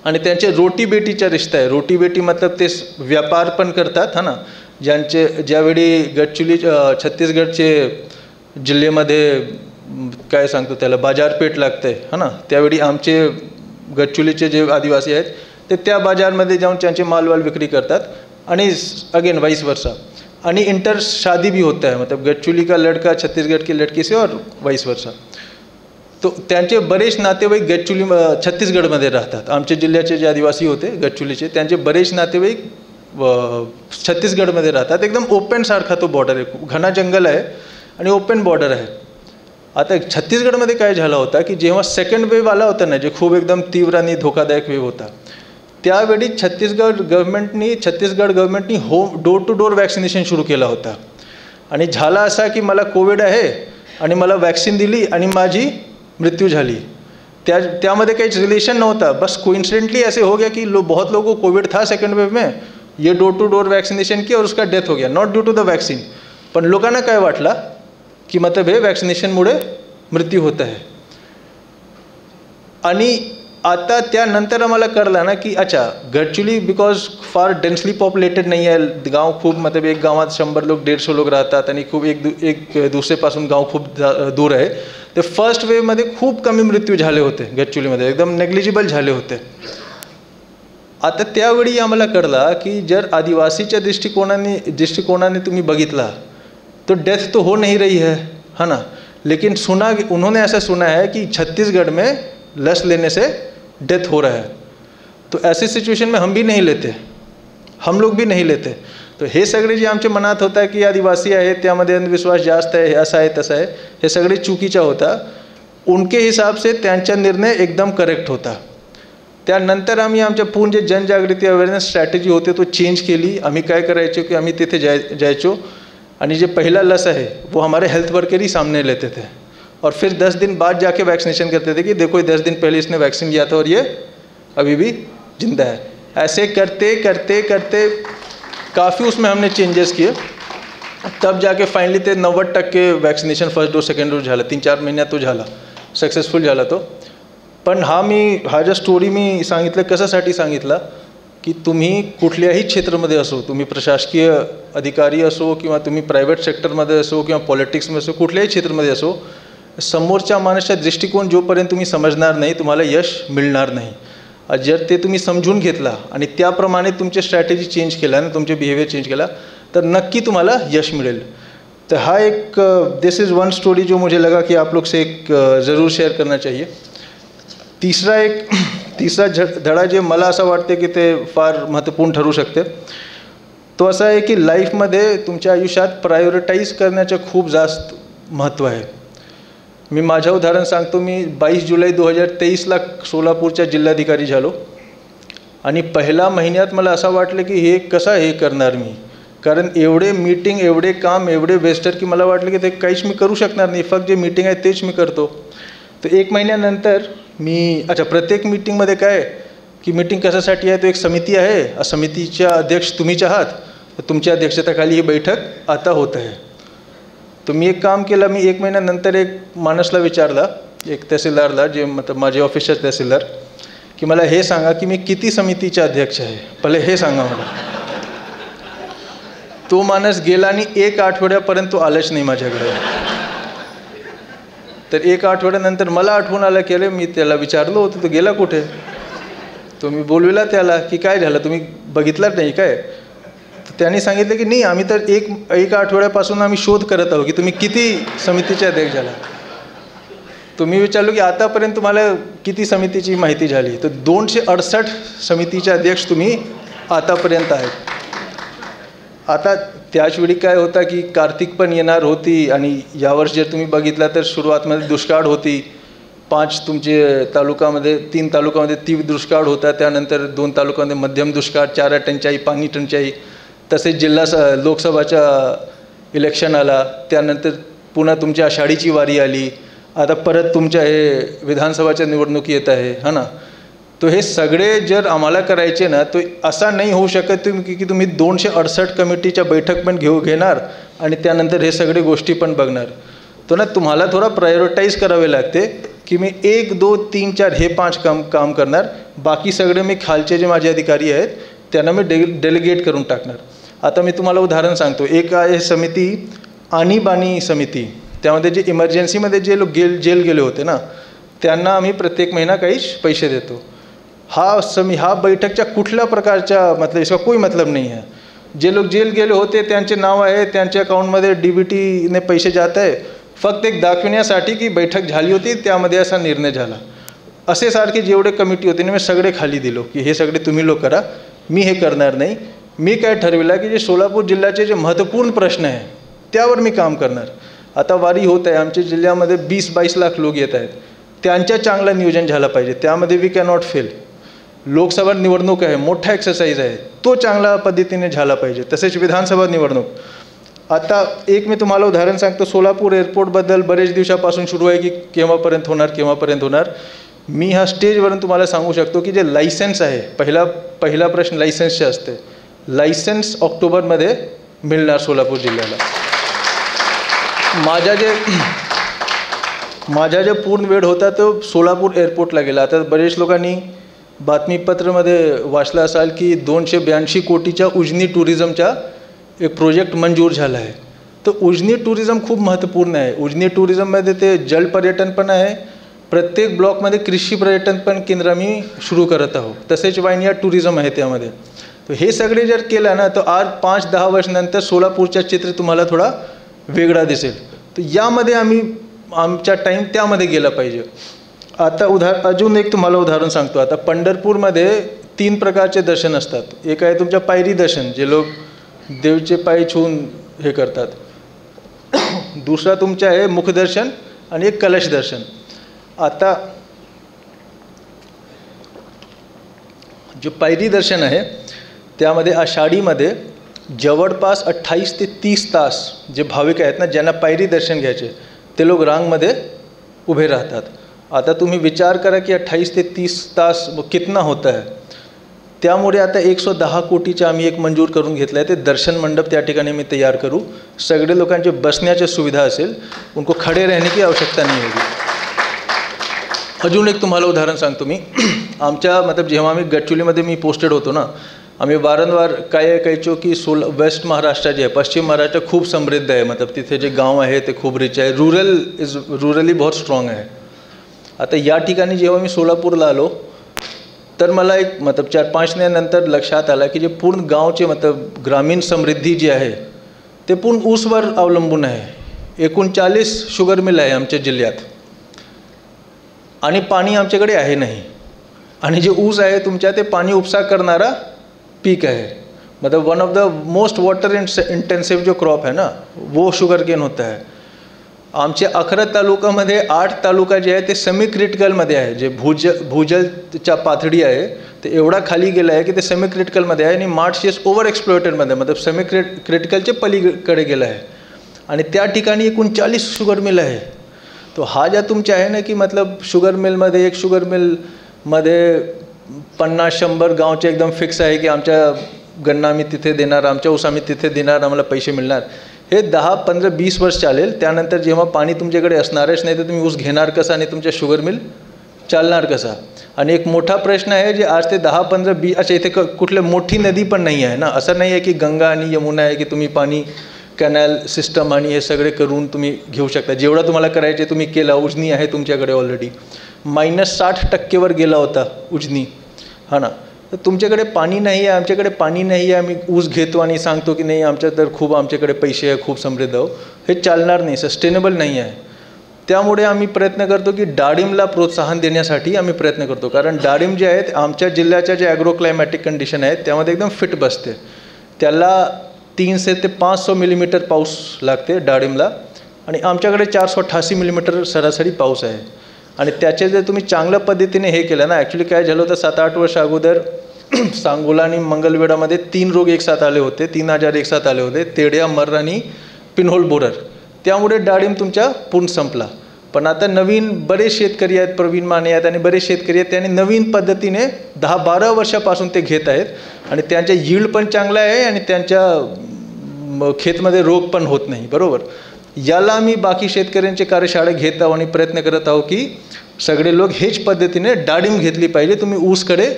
आणि त्यांचे रोटी बेटीचा रिश्ता आहे. रोटी बेटी मतलब ते व्यापार पण करतात हा ना. ज्यावेळी गडचिरोली छत्तीसगडचे जिल्ह्यामध्ये काय सांगतो त्याला बाजारपेठ लागते हा ना, त्यावेळी आमचे गडचिरोलीचे जे आदिवासी आहेत ते त्या बाजारमध्ये जाऊन त्यांचे मालवाल विक्री करतात आणि अगेन वाइस वर्सा. आणि इंटर शादी भी होता है, मतलब गडचिरोली का लड़का छत्तीसगढ़ की लड़की से और वाइस वर्सा. तो त्यांचे बरेच नातेवाईक छत्तीसगडमध्ये राहतात. आमच्या जिल्ह्याचे जे आदिवासी होते गडचिरोलीचे, त्यांचे बरेच नातेवाईक छत्तीसगडमध्ये राहतात. एकदम ओपन सारखा तो बॉर्डर आहे, घना जंगल आहे आणि ओपन बॉर्डर आहे. आता छत्तीसगडमध्ये काय झालं होता की जेव्हा सेकंड वेव्ह आला होता ना, जे खूप एकदम तीव्र आणि धोकादायक वेव्ह होता, त्यावेळी छत्तीसगड गव्हर्नमेंटनी डोर टू डोर वॅक्सिनेशन सुरू केला होता. आणि झाला असा की मला कोविड आहे आणि मला वॅक्सिन दिली आणि माझी मृत्यू झाली. त्यामध्ये काहीच रिलेशन नव्हता. बस कोइंसिडेंटली ऐसे हो गया कि बहुत लोगों को कोविड था सेकंड वेव में, ये डोर टू डोर वैक्सीनेशन किया और उसका डेथ हो गया, not due to the vaccine. पण लोकांना काय वाटला की मतलब हे वॅक्सिनेशनमुळे मृत्यू होत आहे. आणि आता त्यानंतर आम्हाला कळलं ना की अच्छा गडचिरोली बिकॉज फार डेन्सली पॉप्युलेटेड नाही आहे. गाव खूप मतलब एक गावात 100 लोक 150 लोक राहतात आणि खूप एक दुसरेपासून गाव खूप दूर आहे. ते फर्स्ट वेव्हमध्ये खूप कमी मृत्यू झाले होते गडचिरोलीमध्ये, एकदम नेग्लिजिबल झाले होते. आता त्यावेळी आम्हाला कळलं की जर आदिवासीच्या दृष्टिकोनाने तुम्ही बघितला तो डेथ तो हो नहीं रही है है ना, लेकिन उन्होंने ऐसा सुना है कि छत्तीसगढ़ में लस लेने से डेथ हो रहा है. तो ऐसी सिचुएशन में हम भी नहीं लेते, हम लोग भी नहीं लेते. तो हे सगळे जे आमच्या मनात होता की आदिवासी आहे त्यामध्ये अंधविश्वास जास्त आहे, असं आहे तसं आहे, हे सगळे चुकीचा होता. उनके हिसाब से त्यांचा निर्णय एकदम करेक्ट होता. त्यानंतर आम्ही आमच्या पूर्ण जे जनजागृती अवेअरनेस स्ट्रॅटेजी होते तो चेंज केली. आम्ही काय करायचो की आम्ही तिथे जायचो आणि जे पहिला लस आहे वो हमारे हेल्थ वर्कर ही सामने लेते थे और फिर 10 दिन बाद जाके वैक्सीनेशन करते थे कि देखो 10 दिन पहले इसने वैक्सीन लिया था और ये अभी भी जिंदा है. ऐसे करते करते करते काफ़ी उसमें हमने चेंजेस किए. तब जाके फायनली ते 90% vaccination first dose second dose झाला. 3-4 महिन्यात तो झाला, सक्सेसफुल झाला तो. पण हा ज्या स्टोरी मी सांगितलं कशासाठी सांगितला की तुम्ही कुठल्याही क्षेत्रामध्ये असो, तुम्ही प्रशासकीय अधिकारी असो किंवा तुम्ही प्रायव्हेट सेक्टरमध्ये असो किंवा पॉलिटिक्समध्ये असो, कुठल्याही क्षेत्रामध्ये असो, समोरच्या माणसाचा दृष्टिकोन जोपर्यंत तुम्ही समजणार नाही तुम्हाला यश मिळणार नाही. जर ते तुम्ही समजून घेतला आणि त्याप्रमाणे तुमची स्ट्रॅटेजी चेंज केला ना, तुमचे बिहेवियर चेंज केला तर नक्की तुम्हाला यश मिळेल. तर हा एक दिस इज़ वन स्टोरी जो मुझे लगा कि आप लोग से एक ज़रूर शेअर करना चाहिए. तिसरा धडा जे मला असं वाटते की ते फार महत्त्वपूर्ण ठरू शकते तो असा आहे की लाईफमध्ये तुमच्या आयुष्यात प्रायोरिटाईज करण्याचं खूप जास्त महत्त्व आहे. मी माझं उदाहरण सांगतो. मी 22 जुलै 2023ला सोलापूरच्या जिल्हाधिकारी झालो आणि पहिल्या महिन्यात मला असं वाटलं की हे कसं हे करणार मी, कारण एवढे मीटिंग, एवढे काम, एवढे वेस्टर की मला वाटलं की ते काहीच मी करू शकणार नाही, फक्त जे मीटिंग आहे तेच मी करतो. तर 1 महिन्यानंतर मी प्रत्येक मीटिंगमध्ये काय की मीटिंग कशासाठी आहे, तो एक समिती आहे, समितीच्या अध्यक्ष तुम्हीच आहात, तर तुमच्या अध्यक्षतेखाली ही बैठक आता होत आहे. तर मी एक काम केलं. मी 1 महिन्यानंतर एक माणसाला विचारला, एक तहसीलदारला, जे मतलब माझे ऑफिसचा तहसीलदार, की मला हे सांगा की मी किती समितीचा अध्यक्ष आहे, पहिले हे सांगा मला. तो माणूस गेला आणि 1 आठवड्यापर्यंत तो आलाच नाही माझ्याकडे. तर 1 आठवड्यानंतर मला आठवण आलं की अरे मी त्याला विचारलं होतं तो गेला कुठे. तुम्ही बोलविला त्याला की काय झालं, तुम्ही बघितलाच नाही काय? तर त्यांनी सांगितलं की नाही, आम्ही तर एक आठवड्यापासून आम्ही शोध करत आहोत की तुम्ही किती समितीचे अध्यक्ष झाला. तुम्ही विचारलो की आतापर्यंत तुम्हाला किती समितीची माहिती झाली, तर 268 समितीचे अध्यक्ष तुम्ही आतापर्यंत आहेत. आता त्याचवेळी काय होता की कार्तिक पण येणार होती आणि यावर्षी जर तुम्ही बघितला तर सुरुवातमध्ये दुष्काळ होती. 5 तुमचे तालुक्यामध्ये 3 तालुक्यामध्ये तीव्र दुष्काळ होता, त्यानंतर 2 तालुक्यामध्ये मध्यम दुष्काळ, चारा टंचाई, पाणी टंचाई. तसेच जिल्हा लोकसभाच्या इलेक्शन आला, त्यानंतर पुन्हा तुमच्या आषाढीची वारी आली, आता परत तुमच्या हे विधानसभाच्या निवडणूक येत आहे, है ना. तो हे सगळे जर आम्हाला करायचे ना, तो असा नाही होऊ शकत की तुम्ही 268 कमिटीच्या बैठक पण घेणार आणि त्यानंतर हे सगळे गोष्टी पण बघणार. तो ना तुम्हाला थोडा प्रायोरिटाईज करावे लागते की मी 1, 2, 3, 4 हे 5 काम करणार, बाकी सगळे मी खालचे जे माझे अधिकारी आहेत त्यांना मी डेलिगेट करून टाकणार. आता मी तुम्हाला उदाहरण सांगतो. एक आहे समिती आणीबाणी समिती, त्यामध्ये जे इमर्जन्सीमध्ये जे लोक जेल गेले होते ना, त्यांना आम्ही प्रत्येक महिना काही पैसे देतो. हा बैठकच्या कुठल्या प्रकारच्या मतलब इसका कोई मतलब नहीं है. जे लोक जेल गेले होते त्यांचे नाव आहे, त्यांच्या अकाउंटमध्ये DBTने पैसे जात आहे, फक्त एक दाखविण्यासाठी की बैठक झाली होती त्यामध्ये असा निर्णय झाला. असे सारखे जेवढे कमिटी होते ना, मी सगळे खाली दिलो की हे सगळे तुम्ही लोक करा, मी हे करणार नाही. मी काय ठरविलं की जे सोलापूर जिल्ह्याचे जे महत्त्वपूर्ण प्रश्न आहे त्यावर मी काम करणार. आता वारी होत आहे, आमच्या जिल्ह्यामध्ये 20-22 लाख लोक येत आहेत, त्यांच्या चांगलं नियोजन झालं पाहिजे, त्यामध्ये वी कॅनॉट फेल. लोकसभा निवडणूक आहे, मोठा एक्सरसाइज आहे, तो चांगल्या पद्धतीने झाला पाहिजे. तसेच विधानसभा निवडणूक. आता एक मी तुम्हाला उदाहरण सांगतो. सोलापूर एअरपोर्टबद्दल बरेच दिवसापासून सुरू आहे की केव्हापर्यंत होणार. मी हा स्टेजवरून तुम्हाला सांगू शकतो की जे लायसन्स आहे, पहिला प्रश्न लायसन्सचे असते. लायसन्स ऑक्टोबरमध्ये मिळणार सोलापूर जिल्ह्याला. माझा जे पूर्ण वेळ होता तो सोलापूर एअरपोर्टला गेला. आता बरेच लोकांनी बातमीपत्रामध्ये वाचलं असाल की 282 कोटीच्या उजनी टुरिझमचा एक प्रोजेक्ट मंजूर झाला आहे. तर उजनी टुरिझम खूप महत्त्वपूर्ण आहे. उजनी टुरिझममध्ये ते जल पर्यटन पण आहे, प्रत्येक ब्लॉकमध्ये कृषी पर्यटन पण केंद्र आम्ही सुरू करत आहोत, तसेच वाईनयार्ड टुरिझम आहे त्यामध्ये. तर हे सगळे जर केलं ना, तर आज 5-10 वर्षानंतर सोलापूरचा चित्र तुम्हाला थोडा वेगळा दिसेल. तर यामध्ये आमचा टाईम त्यामध्ये गेला पाहिजे. आता अजून एक तुम्हाला उदाहरण सांगतो. आता पंढरपूरमध्ये 3 प्रकारचे दर्शन असतात. एक आहे तुमच्या पायरी दर्शन, जे लोक देवचे पाय छून हे करतात. दुसरा तुमचा आहे मुखदर्शन आणि एक कलश दर्शन. आता जे पायरी दर्शन आहे त्यामध्ये आषाढीमध्ये जवळपास 28 ते 30 तास जे भाविक आहेत ना, ज्यांना पायरी दर्शन घ्यायचे, ते लोक रांगमध्ये उभे राहतात. आता तुम्ही विचार करा की 28 ते 30 तास कितना होता है. त्यामुळे आता 110 कोटीचा आम्ही एक मंजूर करून घेतलं आहे. ते दर्शन मंडप त्या ठिकाणी मी तयार करू. सगळे लोकांचे बसण्याची सुविधा असेल, उनको खडे रहने की आवश्यकता नाही होगी. अजून एक तुम्हाला उदाहरण सांगतो मी. आमच्या जेव्हा आम्ही गडचिरोलीमध्ये मी पोस्टेड होतो ना, आम्ही वारंवार काय ऐकायचो की वेस्ट महाराष्ट्र जे आहे, पश्चिम महाराष्ट्र खूप समृद्ध आहे, तिथे जे गाव आहे ते खूप रिच आहे, रुरली बहुत स्ट्रॉंग आहे. आता या ठिकाणी जेव्हा मी सोलापूरला आलो तर मला एक 4-5 नंतर लक्षात आलं की जे पूर्ण गावचे ग्रामीण समृद्धी जी आहे ते पूर्ण ऊसवर अवलंबून आहे. 39 शुगर मिल आहे आमच्या जिल्ह्यात आणि पाणी आमच्याकडे आहे नाही. आणि जे ऊस आहे तुमच्या ते पाणी उपसा करणारा पीक आहे. One of the most water intensive जो क्रॉप है ना, वो शुगर केन होता है. आमच्या 11 तालुक्यामध्ये 8 तालुका जे आहे ते सेमी क्रिटिकलमध्ये आहे. जे भूजलच्या पातळी आहे ते एवढा खाली गेला आहे की ते सेमी क्रिटिकलमध्ये आहे आणि मार्शेस ओव्हर एक्सप्लॉयटेडमध्ये सेमी क्रिटिकलचे पलीकडे गेला आहे. आणि त्या ठिकाणी 39 शुगर मिल आहे. तो हा ज्या तुमच्या आहे ना की शुगर मिलमध्ये एक शुगर मिलमध्ये 50-100 गावचे एकदम फिक्स आहे की आमच्या गन्ना आम्ही तिथे देणार, आमच्या ऊस आम्ही तिथे देणार, आम्हाला पैसे मिळणार. हे 10-15-20 वर्ष चालेल. त्यानंतर जेव्हा पाणी तुमच्याकडे असणारच नाही तर तुम्ही ऊस घेणार कसा आणि तुमच्या शुगर मिल चालणार कसा. आणि एक मोठा प्रश्न आहे जे आज ते 10-15-20 अच्छा इथे कुठले मोठी नदी पण नाही आहे ना. असं नाही आहे की गंगा आणि यमुना आहे की तुम्ही पाणी कॅनल सिस्टम आणि हे सगळे करून तुम्ही घेऊ शकता. जेवढा तुम्हाला करायचे तुम्ही केला. उजनी आहे तुमच्याकडे ऑलरेडी -60% गेला होता उजनी. हा ना. तर तुमच्याकडे पाणी नाही आहे, आमच्याकडे पाणी नाही आहे, आम्ही ऊस घेतो आणि सांगतो की नाही आमच्या तर खूप आमच्याकडे पैसे आहे, खूप समृद्ध आहो, हे चालणार नाही, सस्टेनेबल नाही आहे. त्यामुळे आम्ही प्रयत्न करतो की डाळिंबला प्रोत्साहन देण्यासाठी आम्ही प्रयत्न करतो. कारण डाळिंब जे आहेत आमच्या जिल्ह्याच्या जे ॲग्रोक्लायमॅटिक कंडिशन आहेत त्यामध्ये एकदम फिट बसते. त्याला 300 ते 500 मिलीमीटर पाऊस लागते डाळिंबला, आणि आमच्याकडे 488 मिलीमीटर सरासरी पाऊस आहे. आणि त्याचे जर तुम्ही चांगल्या पद्धतीने हे केलं ना, ॲक्च्युली काय झालं होतं 7-8 वर्ष अगोदर सांगोला आणि मंगलवेढामध्ये 3 रोग एकसाथ आले होते, 3 आजार एकसाथ आले होते, तेड्या, मर आणि पिनहोल बोरर. त्यामुळे डाळिंब तुमच्या पूर्ण संपला. पण आता नवीन बरेच शेतकरी आहेत, प्रवीण माने आहेत आणि बरेच शेतकरी आहेत, त्यांनी नवीन पद्धतीने 10-12 वर्षापासून ते घेत आहेत आणि त्यांच्या यील्ड पण चांगला आहे आणि त्यांच्या खेतमध्ये रोग पण होत नाही. बरोबर. याला आम्ही बाकी शेतकऱ्यांचे कार्यशाळा घेत आहोत आणि प्रयत्न करत आहोत की सगळे लोक हेच पद्धतीने डाळिंब घेतली पाहिजे, तुम्ही ऊसकडे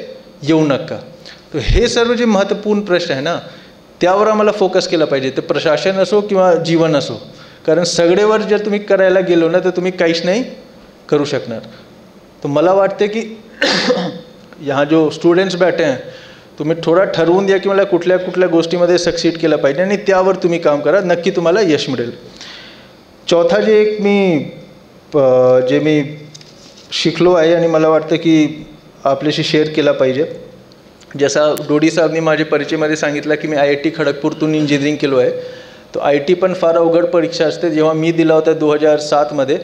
येऊ नका. तर हे सर्व जे महत्त्वपूर्ण प्रश्न आहे ना, त्यावर आम्हाला फोकस केला पाहिजे. ते प्रशासन असो किंवा जीवन असो, कारण सगळेवर जर तुम्ही करायला गेलो ना तर तुम्ही काहीच नाही करू शकणार. तर मला वाटते की यहाँ जो स्टुडंट्स बैठे हैं, तुम्ही थोडा ठरवून द्या की मला कुठल्या कुठल्या गोष्टीमध्ये सक्सीड केलं पाहिजे आणि त्यावर तुम्ही काम करा, नक्की तुम्हाला यश मिळेल. चौथा जे मी शिकलो आहे आणि मला वाटतं की आपल्याशी शेअर केला पाहिजे, जसा डोडी साहेबनी माझ्या परिचयमध्ये सांगितलं की मी IIT खडगपूरतून इंजिनिअरिंग केलो आहे. तो IIT पण फार अवघड परीक्षा असते. जेव्हा मी दिला होता 2007मध्ये,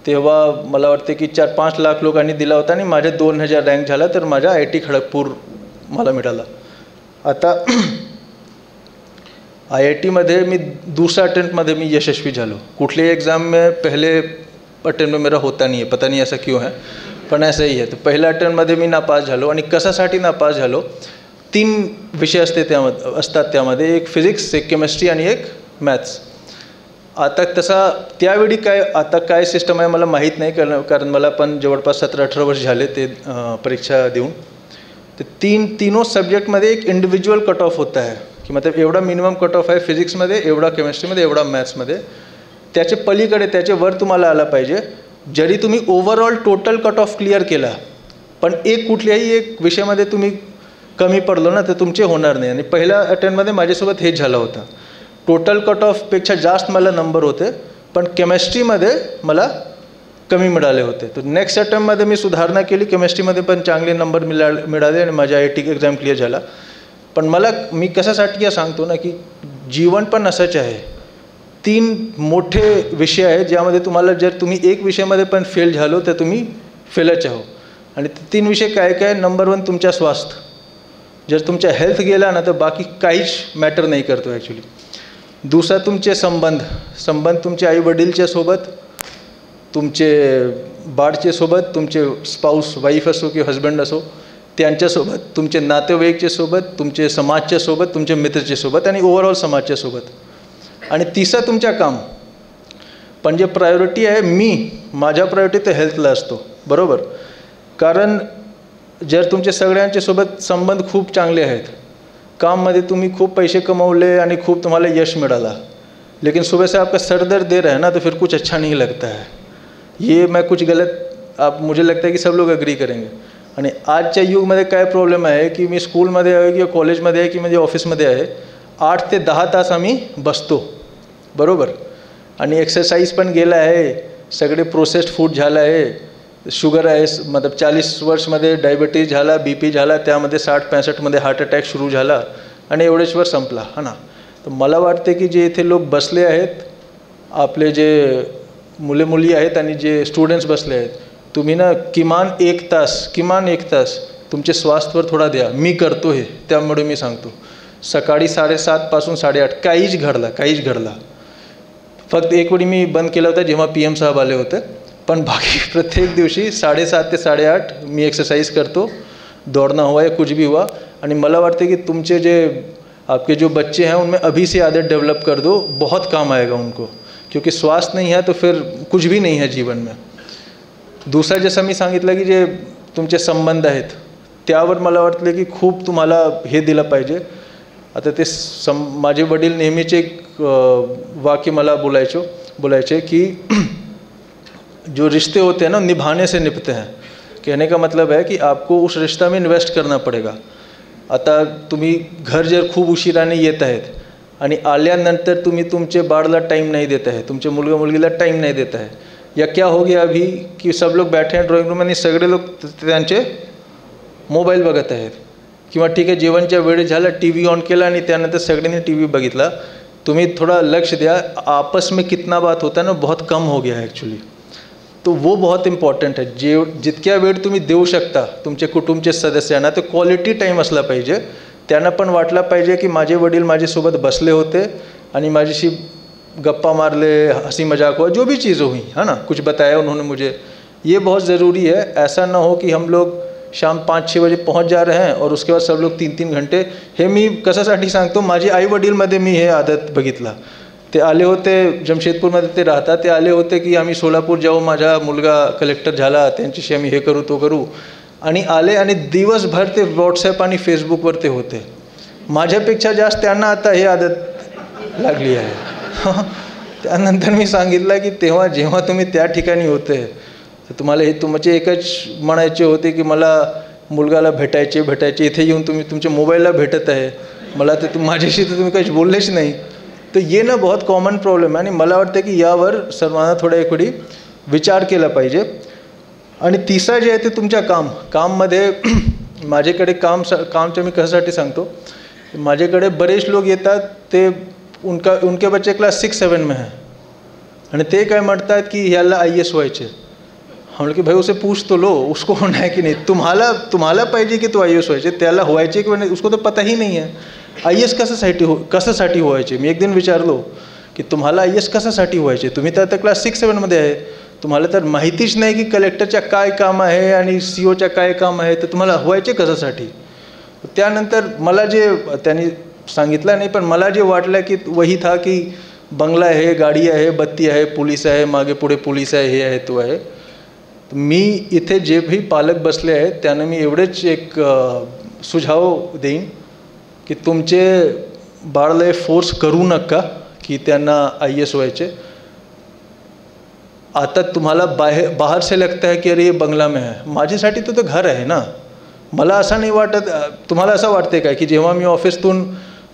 तेव्हा मला वाटते की 4-5 लाख लोकांनी दिला होता आणि माझ्या 2000 रँक झाला, तर माझा IIT खडगपूर मला मिळाला. आता IITमध्ये मी दुसऱ्या अटेम्प्टमध्ये मी यशस्वी झालो. कुठली एग्ज़ाम में पहले अटेम्प्ट में मेरा होता नहीं है, पता नहीं ऐसा क्यों है, पण ऐसा ही है. तर पहिल्या अटेम्प्टमध्ये मी नापास झालो. आणि कशासाठी नापास झालो, 3 विषय असतात त्यामध्ये, एक फिजिक्स, एक केमिस्ट्री आणि एक मॅथ्स. आता तसा त्यावेळी आता काय सिस्टम आहे मला माहीत नाही, कारण मला पण जवळपास 17-18 वर्ष झाले ते परीक्षा देऊन. तर तीनों सब्जेक्टमध्ये एक इंडिव्हिज्युअल कट ऑफ होता है की मतलब एवढा मिनिमम कट ऑफ आहे फिजिक्समध्ये, एवढा केमिस्ट्रीमध्ये, एवढा मॅथ्समध्ये. त्याचे पलीकडे त्याचे वर तुम्हाला आला पाहिजे. जरी तुम्ही overall total cut off clear केला, पण कुठल्याही एक विषयामध्ये तुम्ही कमी पडलो ना तर तुमचे होणार नाही. आणि पहिल्या अटेम्प्टमध्ये माझ्यासोबत हेच झालं होतं. टोटल कट ऑफपेक्षा जास्त मला नंबर होते, पण केमिस्ट्रीमध्ये मला कमी मिळाले होते. तर नेक्स्ट अटेम्प्टमध्ये मी सुधारणा केली, केमिस्ट्रीमध्ये पण चांगले नंबर मिळाले आणि माझा IIT एक्झाम क्लिअर झाला. पण मी कशासाठी सांगतो ना की जीवन पण असंच आहे. 3 मोठे विषय आहेत ज्यामध्ये तुम्हाला जर तुम्ही एक विषयामध्ये पण फेल झालो तर तुम्ही फेलच आहो. आणि 3 विषय काय? नंबर 1 तुमच्या स्वास्थ्य. जर तुमच्या हेल्थ गेला ना तर बाकी काहीच मॅटर नाही करतो ॲक्च्युली. दुसरा तुमचे संबंध तुमचे आईवडीलच्या सोबत, तुमचे बाळचे सोबत, तुमचे स्पाऊस वाईफ असो की हजबंड असो त्यांच्यासोबत, तुमचे नातेवाईकच्या सोबत, तुमचे समाजच्या सोबत, तुमचे मित्रच्या सोबत आणि ओव्हरऑल समाजच्या सोबत. आणि तिसरा तुमच्या काम. पण जे प्रायोरिटी आहे, माझ्या प्रायोरिटी तर हेल्थला असतो. बरोबर. कारण जर तुमचे सगळ्यांच्या सोबत संबंध खूप चांगले आहेत, काममध्ये तुम्ही खूप पैसे कमवले आणि खूप तुम्हाला यश मिळाला, लेकिन सुबह से आपका सर दर्द दे रहा है ना तो फिर कुछ अच्छा नहीं लगता है. ये मैं कुछ गलत मुझे लगता है की सब लोग अग्री करेंगे. आणि आजच्या युगमध्ये काय प्रॉब्लेम आहे की मी स्कूलमध्ये आहे किंवा कॉलेजमध्ये आहे की म्हणजे ऑफिसमध्ये आहे, 8 ते 10 तास आम्ही बसतो. बरोबर. आणि एक्सरसाइज पण गेला आहे, सगळे प्रोसेस्ड फूड झालं आहे, शुगर आहे, मतलब 40 वर्षमध्ये डायबिटीज झाला, BP झाला, त्यामध्ये 60-65मध्ये हार्ट अटॅक सुरू झाला आणि एवढेच वर संपला. हा ना. तर मला वाटते की जे इथे लोक बसले आहेत, आपले जे मुली आहेत आणि जे स्टुडंट्स बसले आहेत, तुम्ही ना किमान एक तास तुमचे स्वास्थ्यावर थोडा द्या. मी करतो हे, त्यामुळे मी सांगतो. सकाळी 7:30 पासून 8:30 काहीच घडला. फक्त एक वेळी मी बंद केला होता जेव्हा PM साहेब आले होते, पण बाकी प्रत्येक दिवशी 7:30 ते 8:30 मी एक्सरसाइज करतो. दौड़ना हुआ या कुछ भी हुआ. आणि मला वाटते की तुमचे जे आपके जो बच्चे हैं उनमें अभी से आदत डेवलप कर दो, बहुत काम आएगा उनको. क्योंकि स्वास्थ्य नहीं है तो फिर कुछ भी नहीं है जीवन में. दुसरा जसं मी सांगितलं की जे तुमचे संबंध आहेत त्यावर मला वाटलं की खूप तुम्हाला हे दिलं पाहिजे. आता ते माझे वडील नेहमीचे एक वाक्य मला बोलायचे की जो रिश्ते होते हैं ना निभाने से निभते हैं. कहने का मतलब है कि आपको उस रिश्ता में इन्वेस्ट करना पडेगा। आता तुम्ही घर जर खूप उशिराने येत आहेत आणि आल्यानंतर तुम्ही तुमचे बाळला टाइम नहीं देता है, तुमचे मुलगा मुलगीला टाइम नहीं देता है, या क्या हो गया अभी कि सब लोग बैठे हैं ड्रॉइंग रूम आणि सगळे लोग त्यांचे मोबाईल बघत आहेत, किंवा ठीक आहे जेवणच्या वेळी झाला टीवी ऑन केला आणि त्यानंतर सगळ्यांनी टीवी बघितला। तुम्ही थोड़ा लक्ष्य दिया, आपस में कितना बात होता है ना बहुत कम हो गया है एक्चुअली। तो वो बहुत इम्पॉर्टंट है। जितक्या वेळ तुम्ही देऊ शकता तुमचे कुटुंबचे सदस्यांना ते क्वालिटी टाइम असला पाहिजे। त्यांना पण वाटला पाहिजे की माझे वडील माझ्यासोबत बसले होते आणि माझ्याशी गप्पा मारले, हंसी मजाक हुआ, जो भी चीज़ हुई है ना, कुछ बताया उन्होंने मुझे, ये बहुत ज़रूरी है। ऐसा ना हो कि हम लोग शाम 5-6 बजे पहुंच जा रहे हैं और उसके बाद सब लोग 3-3 घंटे। हे मी कशासाठी सांगतो, माझे आई वडीलमध्ये मी हे आदत बघितला। ते आले होते जमशेदपूरमध्ये, ते राहतात, ते आले होते की आम्ही सोलापूर जाऊ, माझा मुलगा कलेक्टर झाला, त्यांच्याशी आम्ही हे करू तो करू, आणि आले आणि दिवसभर ते व्हॉट्सॲप आणि फेसबुकवर ते होते। माझ्यापेक्षा जास्त त्यांना आता हे आदत लागली आहे। त्यानंतर मी सांगितलं की तेव्हा जेव्हा तुम्ही त्या ठिकाणी होते तर तुम्हाला हे तुमचे एकच म्हणायचे होते की मला मुलगाला भेटायचे, इथे येऊन तुम्ही तुमच्या मोबाईलला भेटत आहे, मला तर माझ्याशी तर तुम्ही काही बोललेच नाही। तो ये ना बहुत कॉमन प्रॉब्लेम आहे आणि मला वाटतं की यावर सर्वांना थोडा एक वेळी विचार केला पाहिजे। आणि तिसरा जे आहे ते तुमच्या काममध्ये माझ्याकडे कामचं मी कशासाठी सांगतो, माझ्याकडे बरेच लोक येतात, ते उनके बच्चे क्लास 6-7 में हैं आणि ते काय म्हणतात की ह्याला IAS व्हायचे। हम लोग कि भाई उसे पूछ तो लो, उसको होना है कि नहीं, तुम्हाला पाहिजे की तो IAS व्हायचे, त्याला व्हायचे की नाही उसको तो पता ही नहीं है। IAS कशासाठी व्हायचे, मी एक दिन विचारलो की तुम्हाला IAS कशासाठी व्हायचे, तुम्ही तर आता क्लास 6-7 मध्ये आहे, तुम्हाला तर माहितीच नाही की कलेक्टरच्या काय काम आहे आणि COच्या काय काम आहे, तर तुम्हाला व्हायचे कशासाठी। त्यानंतर मला जे त्यांनी सांगितलं नाही, पण मला जे वाटलं की वही था की बंगला आहे, गाडी आहे, बत्ती आहे, पोलीस आहे, मागे पुढे पोलीस आहे, हे आहे तो आहे। मी इथे जे भी पालक बसले आहेत त्यांना मी एवढेच एक सुझाव देईन की तुमचे बाळाला फोर्स करू नका की त्यांना IAS व्हायचे। आता तुम्हाला बाहर से लगता है कि अरे ये बंगला में है, माझ्यासाठी तो घर आहे ना। मला असं नाही वाटत, तुम्हाला असं वाटते काय की जेव्हा मी ऑफिसतून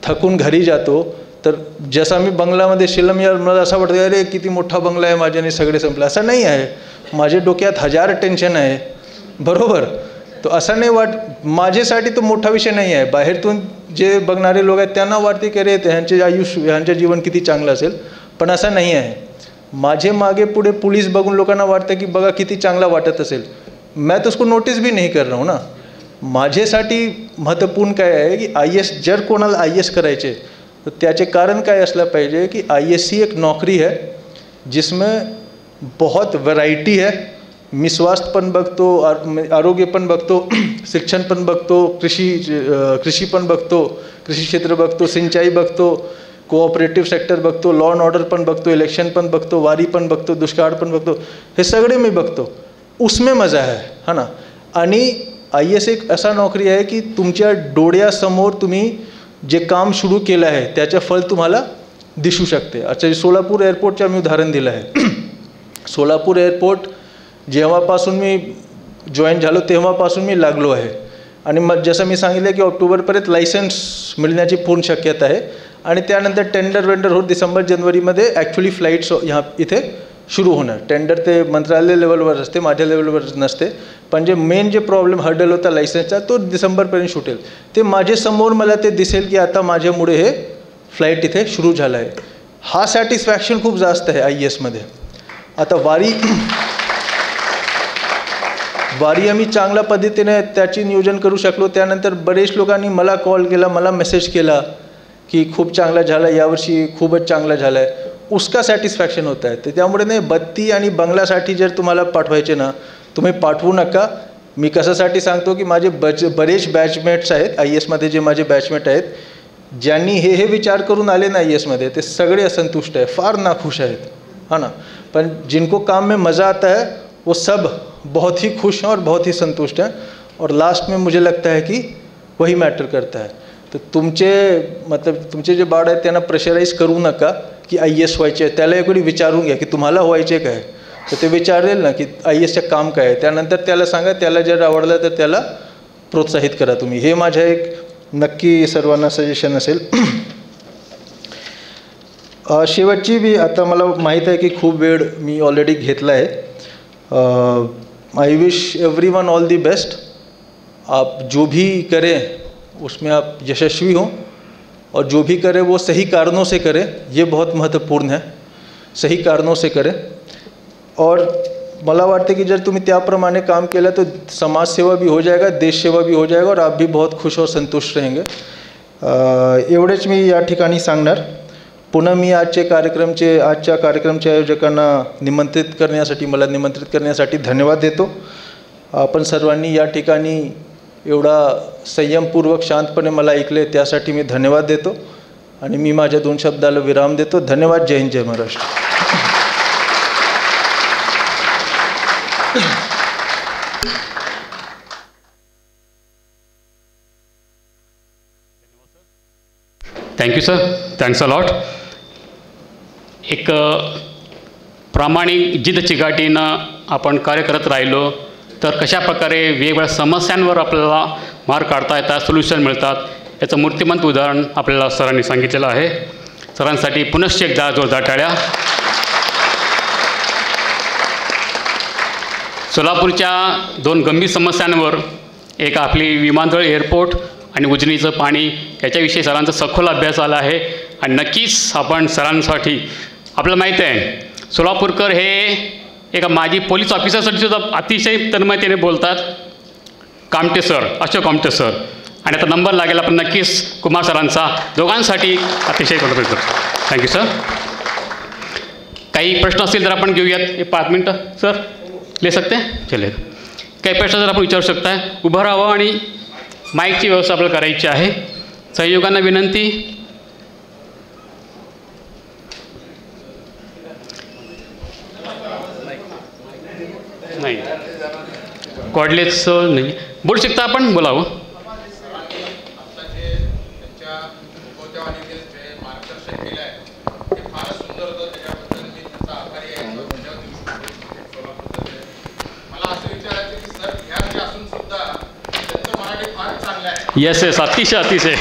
थकून घरी जातो तर जसा मी बंगलामध्ये शिलम या मला असं वाटतं अरे किती मोठा बंगला आहे माझ्याने सगळे संपलं, असं नाही आहे। माझ्या डोक्यात 1000 टेन्शन आहे, बरोबर। तो असं नाही माझ्यासाठी तो मोठा विषय नाही आहे। बाहेरतून जे बघणारे लोक आहेत त्यांना वाटते की अरे ह्यांचे जीवन किती चांगलं असेल, पण असं नाही आहे। माझे मागे पुढे पोलीस बघून लोकांना वाटतं की बघा किती चांगला वाटत असेल, मैं तो उसको नोटिस भी नहीं कर रहा हूँ ना। माझ्यासाठी महत्त्वपूर्ण काय आहे की IAS जर कोणाला IAS करायचे तर त्याचे कारण काय असलं पाहिजे की IAS ही एक नौकरी है जिसमें बहुत वैरायटी है। मी स्वास्थ्य पण बघतो, आरोग्य पण बघतो, शिक्षण पण बघतो, कृषी पण बघतो, कृषी क्षेत्र बघतो, सिंचाई बघतो, कोऑपरेटिव्ह सेक्टर बघतो, लॉ अँड ऑर्डर पण बघतो, इलेक्शन पण बघतो, वारी पण बघतो, दुष्काळ पण बघतो, हे सगळे मी बघतो। उसमें मजा है ना। आणि IAS एक असा नौकरी आहे की तुमच्या डोळ्यासमोर तुम्ही जे काम सुरू केलं आहे त्याचे फळ तुम्हाला दिसू शकते। अच्छा, सोलापूर एअरपोर्टचं मी उदाहरण दिलं आहे। सोलापूर एअरपोर्ट जेव्हापासून मी जॉईन झालो तेव्हापासून मी लागलो आहे आणि मग जसं मी सांगितलं की ऑक्टोबरपर्यंत लायसन्स मिळण्याची पूर्ण शक्यता आहे आणि त्यानंतर टेंडर होत डिसेंबर-जानेवारीमध्ये ॲक्च्युअली फ्लाईट्स इथे सुरू होणार। टेंडर ते मंत्रालय लेवलवर असते, माझ्या लेवलवर नसते, पण जे मेन जे प्रॉब्लेम हर्डल होता लायसन्सचा तो डिसेंबरपर्यंत सुटेल। ते माझ्यासमोर मला ते दिसेल की आता माझ्यामुळे हे फ्लाईट इथे सुरू झाला आहे। हा सॅटिस्फॅक्शन खूप जास्त आहे IAS मध्ये। आता वारी आम्ही चांगल्या पद्धतीने त्याची नियोजन करू शकलो। त्यानंतर बरेच लोकांनी मला कॉल केला, मला मेसेज केला की खूप चांगला झाला, यावर्षी खूपच चांगला झाला आहे, उसका सॅटिस्फॅक्शन होत आहे। त्यामुळे नाही बत्ती आणि बंगल्यासाठी जर तुम्हाला पाठवायचे ना तुम्ही पाठवू नका। मी कशासाठी सांगतो की माझे बरेच बॅचमेट्स आहेत IAS मध्ये, जे माझे बॅचमेट आहेत ज्यांनी हे विचार करून आले ना IAS मध्ये, ते सगळे असंतुष्ट आहे, फार नाखुश आहेत, है ना। पण जिनको काम में मज़ा आता है वो सब बहुत ही खुश हैं और बहुत ही संतुष्ट हैं, और लास्ट में मुझे लगता है कि वही मैटर करता है। तो तुमचे जे बाळ आहेत त्यांना प्रेशराइज करू नका की IAS व्हायचे, त्याला एक वेळी विचारून घ्या की तुम्हाला व्हायचे काय, तर ते विचारेल ना की IASचं काम काय आहे, त्यानंतर त्याला सांगा, त्याला जर आवडलं तर त्याला प्रोत्साहित करा तुम्ही. हे माझं एक नक्की सर्वांना सजेशन असेल. शेवटची बी आता मला माहीत आहे की खूप वेळ मी ऑलरेडी घेतला आहे. I wish everyone all the best. आप जो भी करें उसमें आप यशस्वी हों, और जो भी करें वो सही कारणों से करें, ये बहुत महत्त्वपूर्ण है. सही कारणों से करें. और मला वाटते की जर तुम्ही त्याप्रमाणे काम केलं तर समाजसेवा भी हो जाएगा, देश सेवा भी हो जाएगा, और आप भी बहुत खुश और संतुष्ट रहेंगे. एवढेच मी या ठिकाणी सांगणार. पुन्हा मी आजच्या कार्यक्रमच्या आयोजकांना मला निमंत्रित करण्यासाठी धन्यवाद देतो. आपण सर्वांनी या ठिकाणी एवढा संयमपूर्वक शांतपणे मला ऐकले त्यासाठी मी धन्यवाद देतो, आणि मी माझ्या 2 शब्दाला विराम देतो. धन्यवाद. जय हिंद, जय Maharashtra. Thank you sir, thanks a lot. एक प्रामाणिक जिद्द चिकाटीनं आपण कार्य करत राहिलो तर कशा प्रकारे वेगवेगळ्या समस्यांवर आपल्याला मार्ग काढता येतात, सोल्युशन मिळतात, याचं मूर्तिमंत उदाहरण आपल्याला सरांनी सांगितलेलं आहे. सरांसाठी पुनश्च एकदा जोरदार टाळ्या. सोलापूरच्या 2 गंभीर समस्यांवर, एक आपली विमानतळ एअरपोर्ट आणि उजनीचं पाणी, याच्याविषयी सरांचा सखोल अभ्यास आला आहे. आणि नक्कीच आपण सरांसाठी, आपल्याला माहीत आहे सोलापूरकर हे एका माजी पोलीस ऑफिसरसाठी सुद्धा अतिशय तन्मयतेने बोलतात. कामटे सर, अशोक कामटे सर, आणि आता नंबर लागेल आपण नक्कीच कुमार सरांचा. दोघांसाठी अतिशय कौतुक करतो. Thank you sir. काही प्रश्न असतील तर आपण घेऊयात. 5 मिनटं सर ले सकते चले. काही प्रश्न जर आपण विचारू शकता. उभं राहावं आणि माईकची व्यवस्था आपल्याला करायची आहे. सहयोगांना विनंती. नाही कॉर्डलेस नाही बोलू शकता आपण, बोलावं. येस येस, अतिशय अतिशय.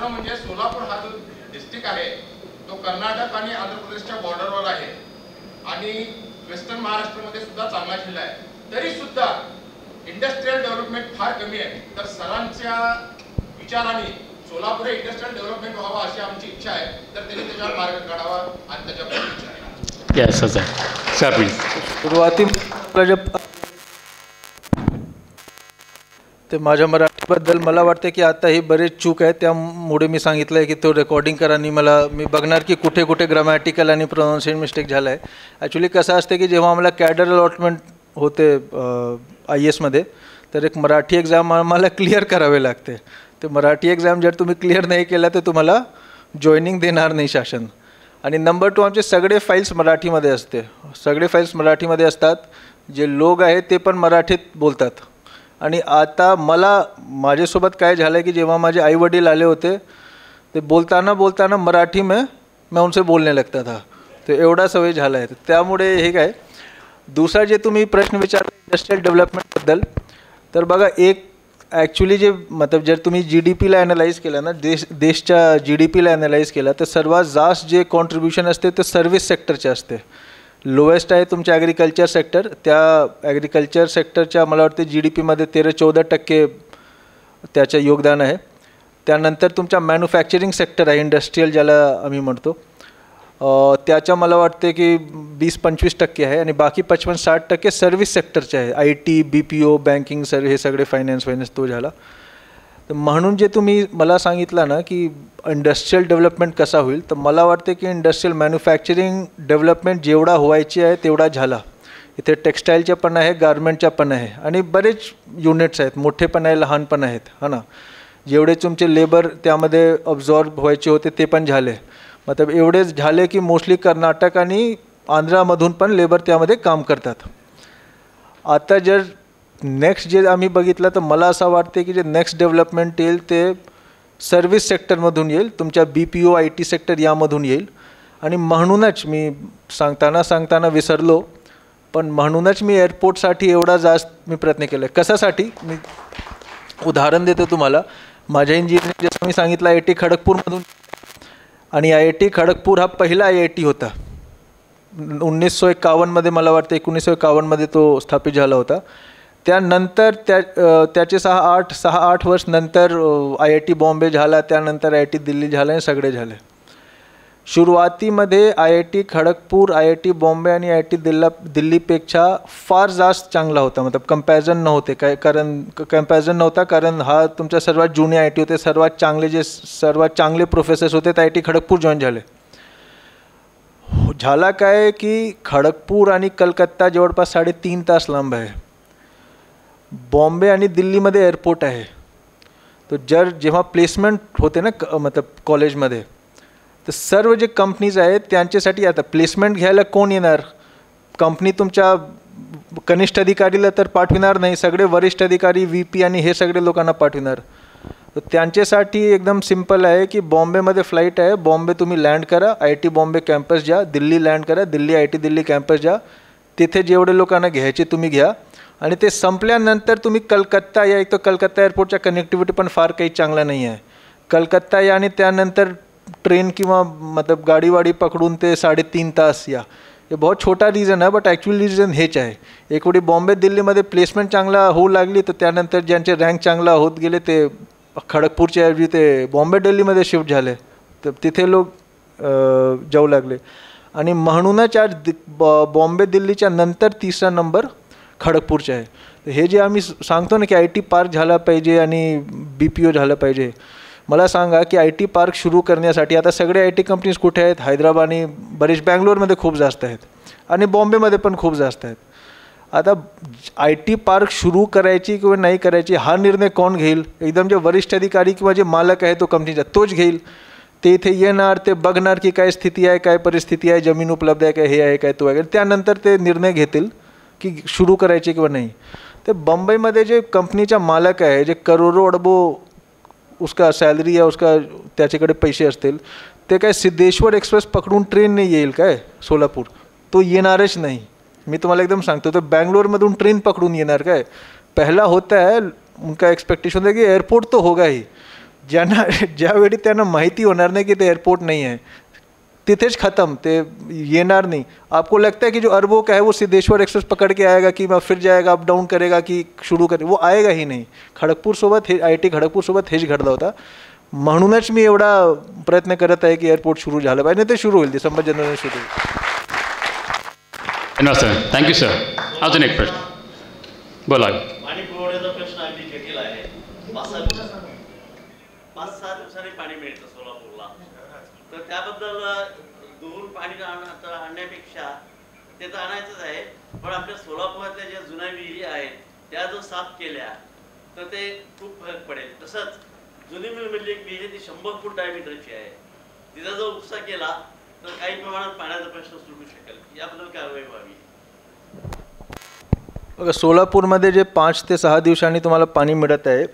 म्हणजे सोलापूर हा जो डिस्ट्रिक्ट आहे तो कर्नाटक आणि आंध्र प्रदेशच्या बॉर्डरवर आहे आणि वेस्टर्न महाराष्ट्रामध्ये सुद्धा चांगला जिल्हा आहे. तरी सुद्धा इंडस्ट्रियल डेव्हलपमेंट फार कमी आहे. तर सरांच्या विचाराने सोलापूर हे इंडस्ट्रियल डेव्हलपमेंट व्हावं अशी आमची इच्छा आहे. तर त्यांनी त्याच्यावर मार्ग काढावा आणि त्याच्यावर विचार. Yes sir, sir please. सुरुवातीला ते माझ्या मराठीबद्दल मला वाटते की आता ही बरेच चूक आहे, त्यामुळे मी सांगितलं आहे की तो रेकॉर्डिंग करा आणि मी बघणार की कुठे कुठे ग्रामॅटिकल आणि प्रोनाऊन्सिएशन मिस्टेक झाला आहे. ॲक्च्युली कसं असते की जेव्हा आम्हाला कॅडर अलॉटमेंट होते IASमध्ये, तर एक मराठी एक्झाम आम्हाला क्लिअर करावे लागते. ते मराठी एक्झाम जर तुम्ही क्लिअर नाही केला तर तुम्हाला जॉईनिंग देणार नाही शासन. आणि नंबर 2 आमचे सगळे फाईल्स मराठीमध्ये असते, सगळे फाईल्स मराठीमध्ये असतात. जे लोक आहेत ते पण मराठीत बोलतात. आणि आता माझ्यासोबत काय झालं आहे की जेव्हा माझे आईवडील आले होते ते बोलताना मराठी में मैं उनसे बोलने लगता था. तो एवढा सवय झाला आहे. त्यामुळे हे काय. दुसरा जे तुम्ही प्रश्न विचारला इंडस्ट्रियल डेव्हलपमेंटबद्दल, तर बघा एक ॲक्च्युली जर तुम्ही GDPला ॲनालाइज केलं ना, देशच्या GDPला ॲनालाइज केलं तर सर्वात जास्त जे कॉन्ट्रीब्युशन असते ते सर्व्हिस सेक्टरचे असते. लोएस्ट आहे तुमच्या ॲग्रिकल्चर सेक्टर. त्या ॲग्रिकल्चर सेक्टरच्या मला वाटते GDPमध्ये 13-14% त्याचं योगदान आहे. त्यानंतर तुमच्या मॅन्युफॅक्चरिंग सेक्टर आहे, इंडस्ट्रियल ज्याला आम्ही म्हणतो, त्याच्या मला वाटते की 20-25% आहे. आणि बाकी 55-60% सर्व्हिस सेक्टरचे आहे. IT, BPO, बँकिंग हे सगळे फायनान्स तो झाला. तर म्हणून जे तुम्ही मला सांगितलं ना की इंडस्ट्रियल डेव्हलपमेंट कसा होईल, तर मला वाटते की इंडस्ट्रियल मॅन्युफॅक्चरिंग डेव्हलपमेंट जेवढा व्हायची आहे तेवढा झाला. इथे टेक्स्टाईलच्या पण आहे, गारमेंटच्या पण आहे, आणि बरेच युनिट्स आहेत, मोठे पण आहे, लहान पण आहेत, हा ना. जेवढे तुमचे लेबर त्यामध्ये अब्झॉर्ब व्हायचे होते ते पण झाले. मतलब एवढेच झाले की मोस्टली कर्नाटक आणि आंध्रामधून पण लेबर त्यामध्ये काम करतात. आता जर नेक्स्ट जे आम्ही बघितलं तर मला असं वाटते की जे नेक्स्ट डेव्हलपमेंट येईल ते सर्व्हिस सेक्टरमधून येईल, तुमच्या BPO IT सेक्टर यामधून येईल. आणि म्हणूनच मी सांगताना विसरलो, पण म्हणूनच मी एअरपोर्टसाठी एवढा जास्त मी प्रयत्न केला आहे. कशासाठी मी उदाहरण देतो तुम्हाला. माझ्या इंजिनिअरिंग जसं मी सांगितलं IIT खडगपूरमधून, आणि IIT खडगपूर हा पहिला IIT होता. 1951 मला वाटतं 1951 तो स्थापित झाला होता. त्यानंतर त्याचे 6-8 वर्ष नंतर IIT बॉम्बे झाला, त्यानंतर IIT दिल्ली झाला आणि सगळे झाले. सुरुवातीमध्ये IIT खडगपूर IIT बॉम्बे आणि IIT दिल्लीपेक्षा फार जास्त चांगला होता. मतलब कंपॅरिझन नव्हते काय, कंपॅरिझन नव्हता, कारण हा तुमच्या सर्वात जुने IIT होते. सर्वात चांगले प्रोफेसर्स होते ते IIT खडगपूर जॉईन झाले. झाला काय की खडगपूर आणि कलकत्ता जवळपास 3.5 तास लांब आहे. बॉम्बे आणि दिल्लीमध्ये एअरपोर्ट आहे. तर जेव्हा प्लेसमेंट होते ना मतलब कॉलेजमध्ये, तर सर्व जे कंपनीज आहेत त्यांच्यासाठी आता प्लेसमेंट घ्यायला कोण येणार? कंपनी तुमच्या कनिष्ठ अधिकारीला तर पाठविणार नाही, सगळे वरिष्ठ अधिकारी VP आणि हे सगळे लोकांना पाठविणार. तर त्यांच्यासाठी एकदम सिंपल आहे की बॉम्बेमध्ये फ्लाईट आहे, बॉम्बे तुम्ही लँड करा, IIT बॉम्बे कॅम्पस जा, दिल्ली लँड करा, दिल्ली IIT दिल्ली कॅम्पस जा, तिथे जेवढे लोकांना घ्यायचे तुम्ही घ्या. आणि ते संपल्यानंतर तुम्ही कलकत्ता या. एक तर कलकत्ता एअरपोर्टच्या कनेक्टिव्हिटी पण फार काही चांगला नाही आहे. कलकत्ता या आणि त्यानंतर ट्रेन किंवा मतलब गाडीवाडी पकडून ते 3.5 तास या. हे बहुत छोटा रिझन आहे, बट ॲक्च्युअल रिझन हेच आहे. एक वेळी बॉम्बे दिल्लीमध्ये प्लेसमेंट चांगला होऊ लागली, तर त्यानंतर ज्यांचे रँक चांगला होत गेले ते खडगपूरच्या ऐवजी ते बॉम्बे दिल्लीमध्ये शिफ्ट झाले, तर तिथे लोक जाऊ लागले. आणि म्हणूनच आज बॉम्बे दिल्लीच्या नंतर 3रा नंबर खडगपूरचा आहे. हे जे आम्ही सांगतो ना की IT पार्क झाला पाहिजे आणि BPO झालं पाहिजे, मला सांगा की IT पार्क सुरू करण्यासाठी आता सगळे IT कंपनीज कुठे आहेत? हैदराबाद आणि बरेच बँगलोरमध्ये खूप जास्त आहेत आणि बॉम्बेमध्ये पण खूप जास्त आहेत. आता IT पार्क सुरू करायची किंवा नाही करायची हा निर्णय कोण घेईल? एकदम जे वरिष्ठ अधिकारी किंवा जे मालक आहे तो कंपनीचा तोच घेईल. ते इथे येणार, ते बघणार की काय स्थिती आहे, काय परिस्थिती आहे, जमीन उपलब्ध आहे काय, हे आहे काय, तो आहे, त्यानंतर ते निर्णय घेतील की सुरू करायचे किंवा नाही. ते बंबईमध्ये जे कंपनीचा मालक आहे, जे करोडो अरबो उसका सॅलरी आहे, उसका त्याच्याकडे पैसे असतील, ते काय सिद्धेश्वर एक्सप्रेस पकडून ट्रेनने येईल काय सोलापूर? तो येणारच नाही. मी तुम्हाला एकदम सांगतो, तो बँगलोरमधून ट्रेन पकडून येणार काय? पहला होता है उनका एक्सपेक्टेशन है कि एयरपोर्ट तो होगा ही. ज्यावेळी त्यांना माहिती होणार नाही की ते एयरपोर्ट नहीं है, तिथेच खत्म, ते येणार नहीं. आपको लगता है कि जो अरबों का है वो सिद्धेश्वर एक्सप्रेस पकड़ के आएगा कि फिर जाएगा, अप डाउन करेगा की शुरू करेगा, वो आएगा ही नहीं. खडगपूरसोबत हे IIT खडगपूरसोबत हेच घडलं होतं. म्हणूनच मी एवढा प्रयत्न करत आहे की एअरपोर्ट सुरू झालं पाहिजे. ते सुरू होईल, डिसेंबर जानेवारी सुरू होईल. धन्यवाद सर, थँक्यू सर. अजून एक प्रश्न बोला. पाणी पुरवठ्याचा प्रश्न अगदी जटिल आहे. 5-6 दिवसांनी पाणी मिळतं सोलापूरला, तर त्याबद्दल दूर पाणी आणण्यापेक्षा ते तर आणायचंच आहे, पण आपल्या सोलापुरातल्या ज्या जुन्या विहिरी आहेत त्या जर साफ केल्या तर ते खूप फरक पडेल. तसंच जुनी मिलमधली एक विहीर ती 100 फूट डायमीटरची आहे, तिचा जर उपसा केला तर काही प्रमाणात पाण्याचा प्रश्न सुटू शकेल. याबद्दल कारवाई व्हावी. बघा, सोलापूरमध्ये जे 5 ते 6 दिवसांनी तुम्हाला पाणी मिळत आहे,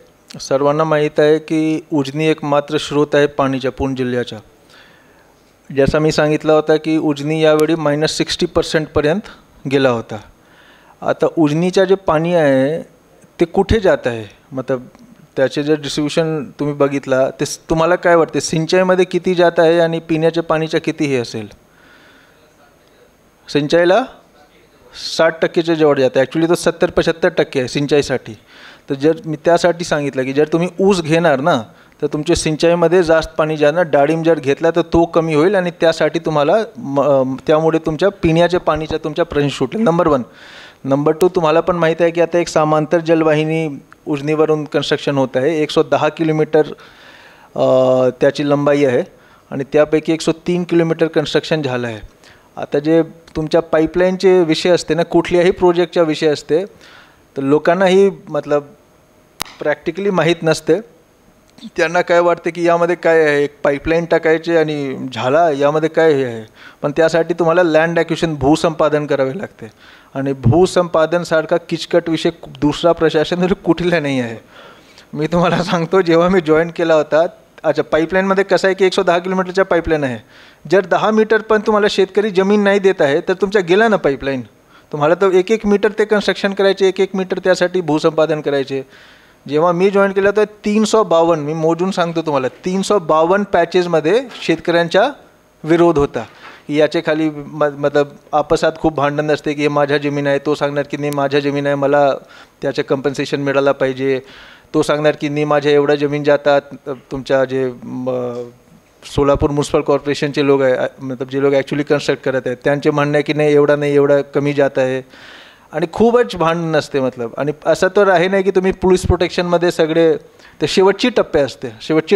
सर्वांना माहीत आहे की उजनी एक मात्र स्रोत आहे पाणीच्या पूर्ण जिल्ह्याचा. जसं मी सांगितलं होतं की उजनी यावेळी -60% पर्यंत गेला होता. आता उजनीचं जे पाणी आहे ते कुठे जात आहे, मतलब त्याचे जे डिस्ट्रीब्युशन तुम्ही बघितला ते तुम्हाला काय वाटते, सिंचाईमध्ये किती जात आहे आणि पिण्याच्या पाणीच्या किती हे असेल? सिंचाईला 60%च्या जवळ जातं. ॲक्च्युली तो 70-75% आहे सिंचाईसाठी. तर जर मी त्यासाठी सांगितलं की जर तुम्ही ऊस घेणार ना तर तुमच्या सिंचाईमध्ये जास्त पाणी जाणार, डाळिंब जर घेतला तर तो कमी होईल आणि त्यासाठी तुम्हाला त्यामुळे तुमच्या पिण्याच्या पाणीचा तुमच्या प्रश्न सुटेल. नंबर 1. नंबर 2, तुम्हाला पण माहीत आहे की आता एक समांतर जलवाहिनी उजनीवरून कन्स्ट्रक्शन होत आहे. 110 किलोमीटर त्याची लंबाई आहे आणि त्यापैकी 103 किलोमीटर कन्स्ट्रक्शन झालं आहे. आता जे तुमच्या पाईपलाईनचे विषय असते ना, कुठल्याही प्रोजेक्टचा विषय असते, तर लोकांनाही मतलब प्रॅक्टिकली माहीत नसते. त्यांना काय वाटते की यामध्ये काय आहे, एक पाईपलाईन टाकायचे आणि झाला, यामध्ये काय हे आहे. पण त्यासाठी तुम्हाला लँड ॲक्विजिशन भूसंपादन करावे लागते. आणि भूसंपादनसारखा किचकट विषय दुसरा प्रशासन कुठला नाही आहे. मी तुम्हाला सांगतो, जेव्हा मी जॉईन केला होता, अच्छा पाईपलाईनमध्ये कसं आहे की 110 किलोमीटरच्या पाईपलाईन आहे. जर 10 मीटर पण तुम्हाला शेतकरी जमीन नाही देत आहे तर तुमच्या गेला ना पाईपलाईन. तुम्हाला तर 1-1 मीटर ते कन्स्ट्रक्शन करायचे, 1-1 मीटर त्यासाठी भूसंपादन करायचे. जेव्हा मी जॉईन केलं तर 352, मी मोजून सांगतो तुम्हाला, 352 पॅचेसमध्ये शेतकऱ्यांचा विरोध होता. याचे खाली मतलब आपसात खूप भांडण असते की हे माझ्या जमीन आहे, तो सांगणार की नाही माझ्या जमीन आहे, मला त्याचे कंपन्सेशन मिळायला पाहिजे. तो सांगणार की नाही माझ्या एवढ्या जमीन जातात. तुमच्या जे सोलापूर म्युन्सिपल कॉर्पोरेशनचे लोक आहे, मतलब जे लोक ॲक्च्युली कन्स्ट्रक्ट करत आहेत, त्यांचे म्हणणं आहे की नाही एवढा नाही, एवढा कमी जात आहे. आणि खूपच भांडण असते मतलब. आणि असं तर आहे नाही की तुम्ही पोलीस प्रोटेक्शनमध्ये सगळे, ते शेवटची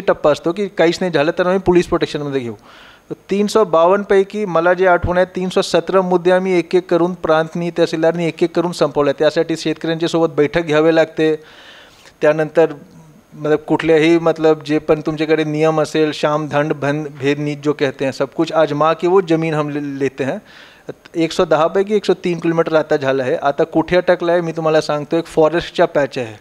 टप्पा असतो की काहीच नाही झालं तर आम्ही पोलीस प्रोटेक्शनमध्ये घेऊ. 352 पैकी मला जे आठवण आहे 317 मुद्दे आम्ही एक एक करून प्रांतनी तहसीलदारनी एक एक करून संपवले. त्यासाठी शेतकऱ्यांच्या सोबत बैठक घ्यावे लागते. त्यानंतर मतलब कुठल्याही मतलब जे पण तुमच्याकडे नियम असेल, शाम धंड भेद नीत जो कहते हैं, सब कुछ आजमा के वो ज़मीन हम लेते हैं. 110 पैकी 103 किलोमीटर आता झालं आहे. आता कुठे अटकलं आहे मी तुम्हाला सांगतो. एक फॉरेस्टचा पॅच आहे.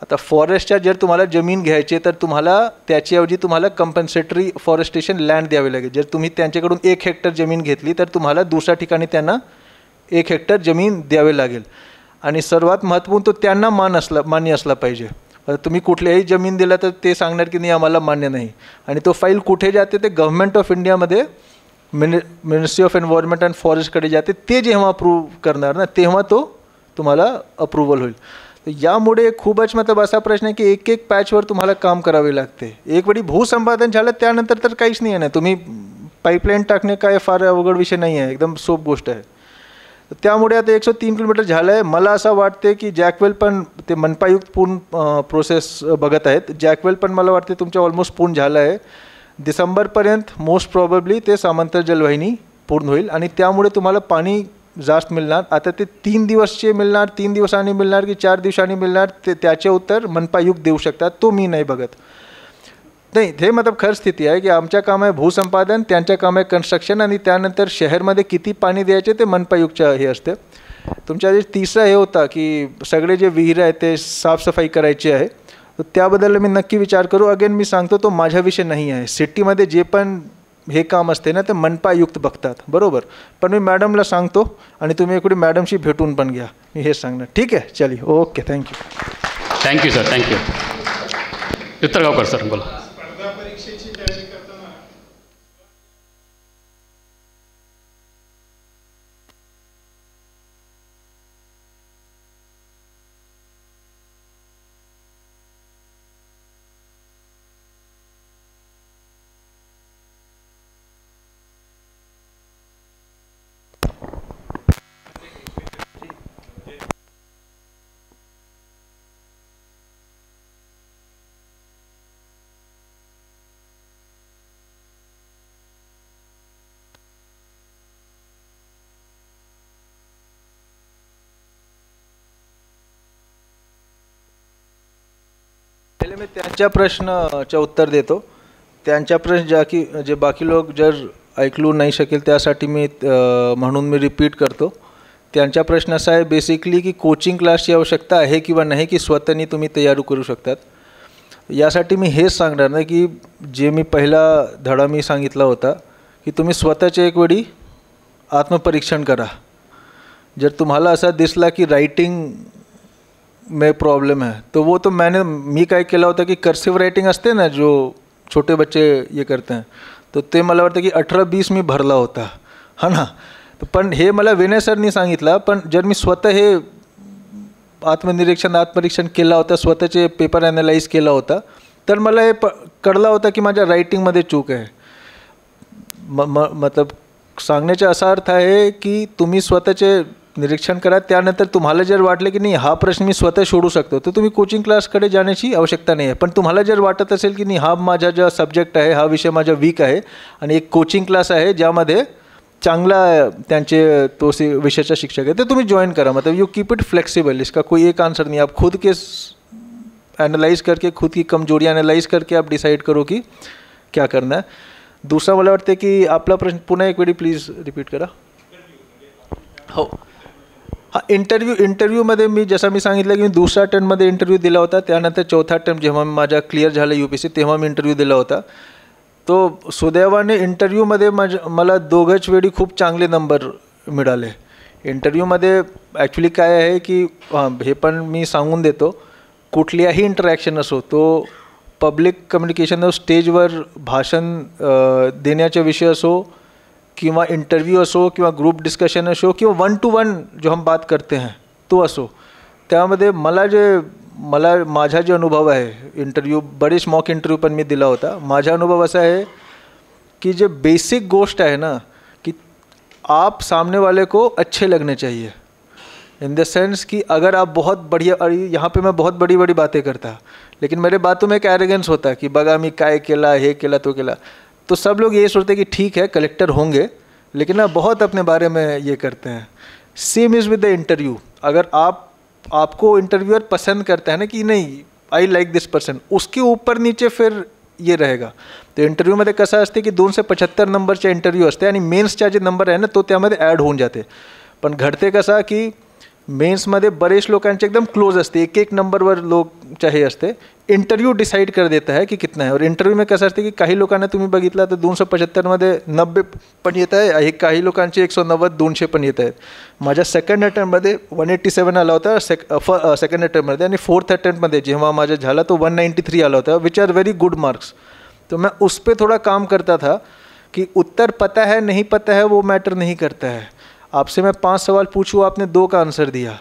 आता फॉरेस्टच्या जर तुम्हाला जमीन घ्यायची तर तुम्हाला त्याच्याऐवजी तुम्हाला कंपन्सेटरी फॉरेस्टेशन लँड द्यावे लागेल. जर तुम्ही त्यांच्याकडून 1 हेक्टर जमीन घेतली तर तुम्हाला दुसऱ्या ठिकाणी त्यांना 1 हेक्टर जमीन द्यावे लागेल. आणि सर्वात महत्त्वपूर्ण तो त्यांना मान्य असला पाहिजे. तुम्ही कुठल्याही जमीन दिला तर ते सांगणार की नाही आम्हाला मान्य नाही. आणि तो फाईल कुठे जाते ते गव्हर्नमेंट ऑफ इंडियामध्ये मिनिस्ट्री ऑफ एन्व्हायरमेंट अँड फॉरेस्टकडे जाते. ते जेव्हा अप्रूव्ह करणार ना तेव्हा तो तुम्हाला अप्रूव्हल होईल. यामुळे खूपच मतलब असा प्रश्न आहे की एक एक पॅचवर तुम्हाला काम करावे लागते. एक वेळी भूसंपादन झालं त्यानंतर तर काहीच नाही आहे ना. तुम्ही पाईपलाईन टाकणे काय फार अवघड विषय नाही आहे, एकदम सोप गोष्ट आहे. त्यामुळे आता 103 किलोमीटर झालं आहे. मला असं वाटते की जॅकवेल पण ते मनपायुक्त पूर्ण प्रोसेस बघत आहेत. जॅकवेल पण मला वाटते तुमच्या ऑलमोस्ट पूर्ण झालं आहे. डिसेंबरपर्यंत मोस्ट प्रॉबेबली ते समांतर जलवाहिनी पूर्ण होईल आणि त्यामुळे तुम्हाला पाणी जास्त मिळणार. आता ते 3 दिवसचे मिळणार, 3 दिवसांनी मिळणार की 4 दिवसांनी मिळणार ते त्याचे उत्तर मनपायुक्त देऊ शकतात. तो मी नाही बघत. नाही, हे मतलब खरं स्थिती आहे की आमच्या काम आहे भूसंपादन, त्यांच्या काम आहे कन्स्ट्रक्शन आणि त्यानंतर शहरमध्ये किती पाणी द्यायचे ते मनपायुक्तच्या हे असते. तुमच्या जे तिसरा हे होता की सगळे जे विहीर आहे ते साफसफाई करायची आहे, तर त्याबद्दल मी नक्की विचार करू. अगेन मी सांगतो तो माझा विषय नाही आहे. सिटीमध्ये जे पण हे काम असते ना ते मनपायुक्त बघतात, बरोबर. पण मी मॅडमला सांगतो आणि तुम्ही इकडे मॅडमशी भेटून पण घ्या, मी हेच सांगणार. ठीक आहे, चलिए, okay, thank you sir. Thank you. Uttargaonkar sir बोला. स्पर्धा परीक्षेची तयारी करताना पहिले मी त्यांच्या प्रश्नाचं उत्तर देतो. त्यांच्या प्रश्न जे बाकी लोक जर ऐकलू नाही शकेल त्यासाठी मी म्हणून मी रिपीट करतो. त्यांचा प्रश्न असा आहे बेसिकली की कोचिंग क्लासची आवश्यकता आहे किंवा नाही की स्वतःनी तुम्ही तयारी करू शकतात. यासाठी मी हेच सांगणार नाही की जे मी पहिला धडा मी सांगितला होता की तुम्ही स्वतःचे एक वेळी आत्मपरीक्षण करा. जर तुम्हाला असा दिसला की रायटिंग में प्रॉब्लम है तो वो तो मी काय केला होता की कर्सिव रायटिंग असते ना जो छोटे बच्चे ये करते हैं, तो ते मला वाटतं की 18-20 मी भरला होता, हा ना. पण हे मला विनय सरनी सांगितलं. पण जर मी स्वतः हे आत्मपरीक्षण केला होता, स्वतःचे पेपर ॲनालाइज केला होता, तर मला हे कळलं होतं की माझ्या रायटिंगमध्ये चूक आहे. मतलब सांगण्याचा असा अर्थ आहे की तुम्ही स्वतःचे निरीक्षण करा. त्यानंतर तुम्हाला जर वाटलं की नाही हा प्रश्न मी स्वतः सोडू शकतो तर तुम्ही कोचिंग क्लासकडे जाण्याची आवश्यकता नाही आहे. पण तुम्हाला जर वाटत असेल की नाही हा माझा जो सब्जेक्ट आहे, हा विषय माझा वीक आहे आणि एक कोचिंग क्लास आहे ज्यामध्ये चांगला त्यांचे तो विषयाचा शिक्षक आहे, तर तुम्ही जॉइन करा. मतलब यू कीप इट फ्लेक्सिबल. इसका कोई एक आंसर नहीं. आप खुद के एनालाइज करके, खुद की कमजोरी एनालाइज करके आप डिसाइड करो की क्या करना है. दुसरा मला वाटते की आपला प्रश्न पुन्हा एक वेळी प्लीज रिपीट करा. हो, इंटरव्ह्यूमध्ये मी जसं मी सांगितलं की मी दुसऱ्या अटेम्प्टमध्ये इंटरव्ह्यू दिला होता, त्यानंतर चौथा अटेम्प्ट जेव्हा माझा क्लिअर झालं UPSC तेव्हा मी इंटरव्ह्यू दिला होता. तो सुदैवाने इंटरव्ह्यूमध्ये मला दोघंच वेळी खूप चांगले नंबर मिळाले. इंटरव्ह्यूमध्ये ॲक्च्युली काय आहे की हे पण मी सांगून देतो, कुठल्याही इंटरॅक्शन असो, तो पब्लिक कम्युनिकेशन स्टेजवर भाषण देण्याचा विषय असो किंवा इंटरव्यू असो किंवा ग्रुप डिस्कशन असो किंवा 1-to-1 जो हम बात करते हैं तो असो, त्यामध्ये माझा जे अनुभव आहे, इंटरव्ह्यू बरेच मॉक इंटरव्ह्यू पण मी दिला होता, माझा अनुभव असा आहे की जे बेसिक गोष्ट है ना कि आप सामने वाले को अच्छे लगने चाहिए, इन द सेंस कि अगर आप बहुत बढ़िया, और यहाँ पे मैं बहुत बड़ी बड़ी बातें करता, लेकिन मेरे बातों में एक एरोगेंस होता कि बघा मी काय केला, हे केला, तो केला, तो सब लोग ये सोचते कि ठीक है कलेक्टर होंगे, लेकिन ना बहुत अपने बारे में ये करते हैं. सेम इज़ विद द इंटरव्यू. अगर आपको इंटरव्यूअर पसंद करता है ना कि नहीं आई लाइक दिस पर्सन, उसके ऊपर नीचे फिर ये रहेगा. तो इंटरव्ह्यूमध्ये कसं असते की 2 से 75 नंबरचे इंटरव्ह्यू असते आणि मेन्सच्या जे नंबर आहे ना तो त्यामध्ये ॲड होऊन जाते. पण घडते कसं की मेन्समध्ये बरेच लोकांचे एकदम क्लोज असते, एक नंबरवर लोकच्या हे असते. इंटरव्यू डिसाईड कर देता है की कितना है. और इंटरव्ह्यू में कसं असते की काही लोकांना तुम्ही बघितलं तर 275मध्ये 90 पण येत आहे, हे काही लोकांचे 190-200 पण येत आहेत. माझ्या सेकंड अटेम्प्टमध्ये 187 आला होता सेकंड अटेम्प्टमध्ये, आणि फोर्थ अटेम्प्टमध्ये जेव्हा माझा झाला तो 193 आला होता, which are very good marks. तो मैं उस पर थोड़ा काम करता था कि उत्तर पता है नहीं पता है वो मैटर नहीं करता है. आपसे मैं 5 सवाल पूछूँ, आपने 2 का आंसर दिया,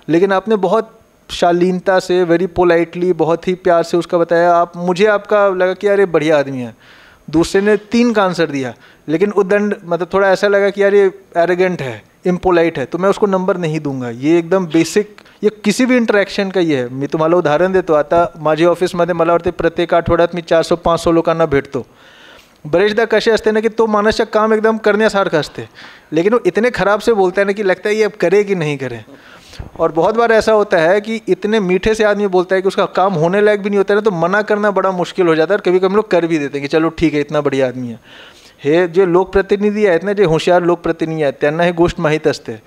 लेकिन आपने बहुत शालीनता से, वेरी पोलाइटली, बहुत ही प्यार से उसका बताया. मुझे आपका लगा कि यार ये बढ़िया आदमी है. दूसरे ने 3 का आंसर दिया, लेकिन उद्दंड मतलब थोड़ा ऐसा लगा कि यार ये एरोगेंट है, इम्पोलाइट है, तो मैं उसको नंबर नहीं दूंगा. ये एकदम बेसिक, ये किसी भी इंटरॅक्शन का ये आहे. मी तुम्हाला उदाहरण देतो. आता माझ्या ऑफिसमध्ये मला वाटते प्रत्येक आठवड्यात मी 400-500 लोकांना भेटतो. बरेचदा कसे असते ना कि तो माणूसचं काम एकदम करण्यासारखं असते, लेकिन वो इतने ख़राब से बोलता है ना कि लगता है ये अब करे कि नहीं करे. और बहुत बार ऐसा होता है कि इतने मीठे से आदमी बोलता है कि उसका काम होने लायक भी नहीं होता है ना, तो मना करना बड़ा मुश्किल हो जाता है. और कभी कभी लोग कर भी देते हैं कि चलो ठीक है इतना बढ़िया आदमी है. हे जे लोकप्रतिनिधी आहेत ना, जे होशियार लोकप्रतिनिधी आहेत, त्यांना हे गोष्ट माहीत असते.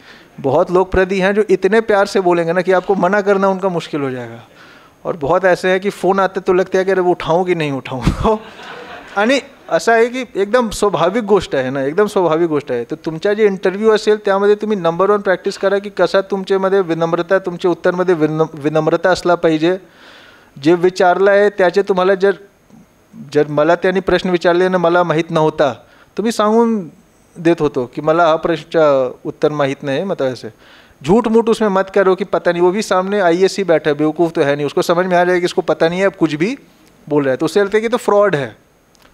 बहुत लोकप्रतिनिधी हैं जो इतने प्यार से बोलेंगे ना कि आपको मना करना उनका मुश्किल हो जाएगा. और बहुत ऐसे हैं कि फ़ोन आते तो लगता है कि अरे वो उठाऊँ की नहीं उठाऊँ. आणि असं आहे की एकदम स्वाभाविक गोष्ट आहे ना, एकदम स्वाभाविक गोष्ट आहे. तर तुमच्या जे इंटरव्ह्यू असेल त्यामध्ये तुम्ही नंबर 1 प्रॅक्टिस करा की कसा तुमच्यामध्ये विनम्रता, तुमच्या उत्तरमध्ये विनम्रता असला पाहिजे. जे विचारलं आहे त्याचे तुम्हाला जर मला त्यांनी प्रश्न विचारले ना मला माहीत नव्हता, तुम्ही सांगून देत होतो कि मला हा प्रश्नचा उत्तर माहीत नाही. मतलब ऐसे झूठ मूठ उसमें मत करो कि पता नहीं. वो भी सामने IAS ही बैठा है, बेवकूफ़ तो है नहीं, उसको समझ में आ जाएगा कि इसको पता नहीं है, अब कुछ भी बोल रहा है, तो उससे लगता है कि तो फ्रॉड है.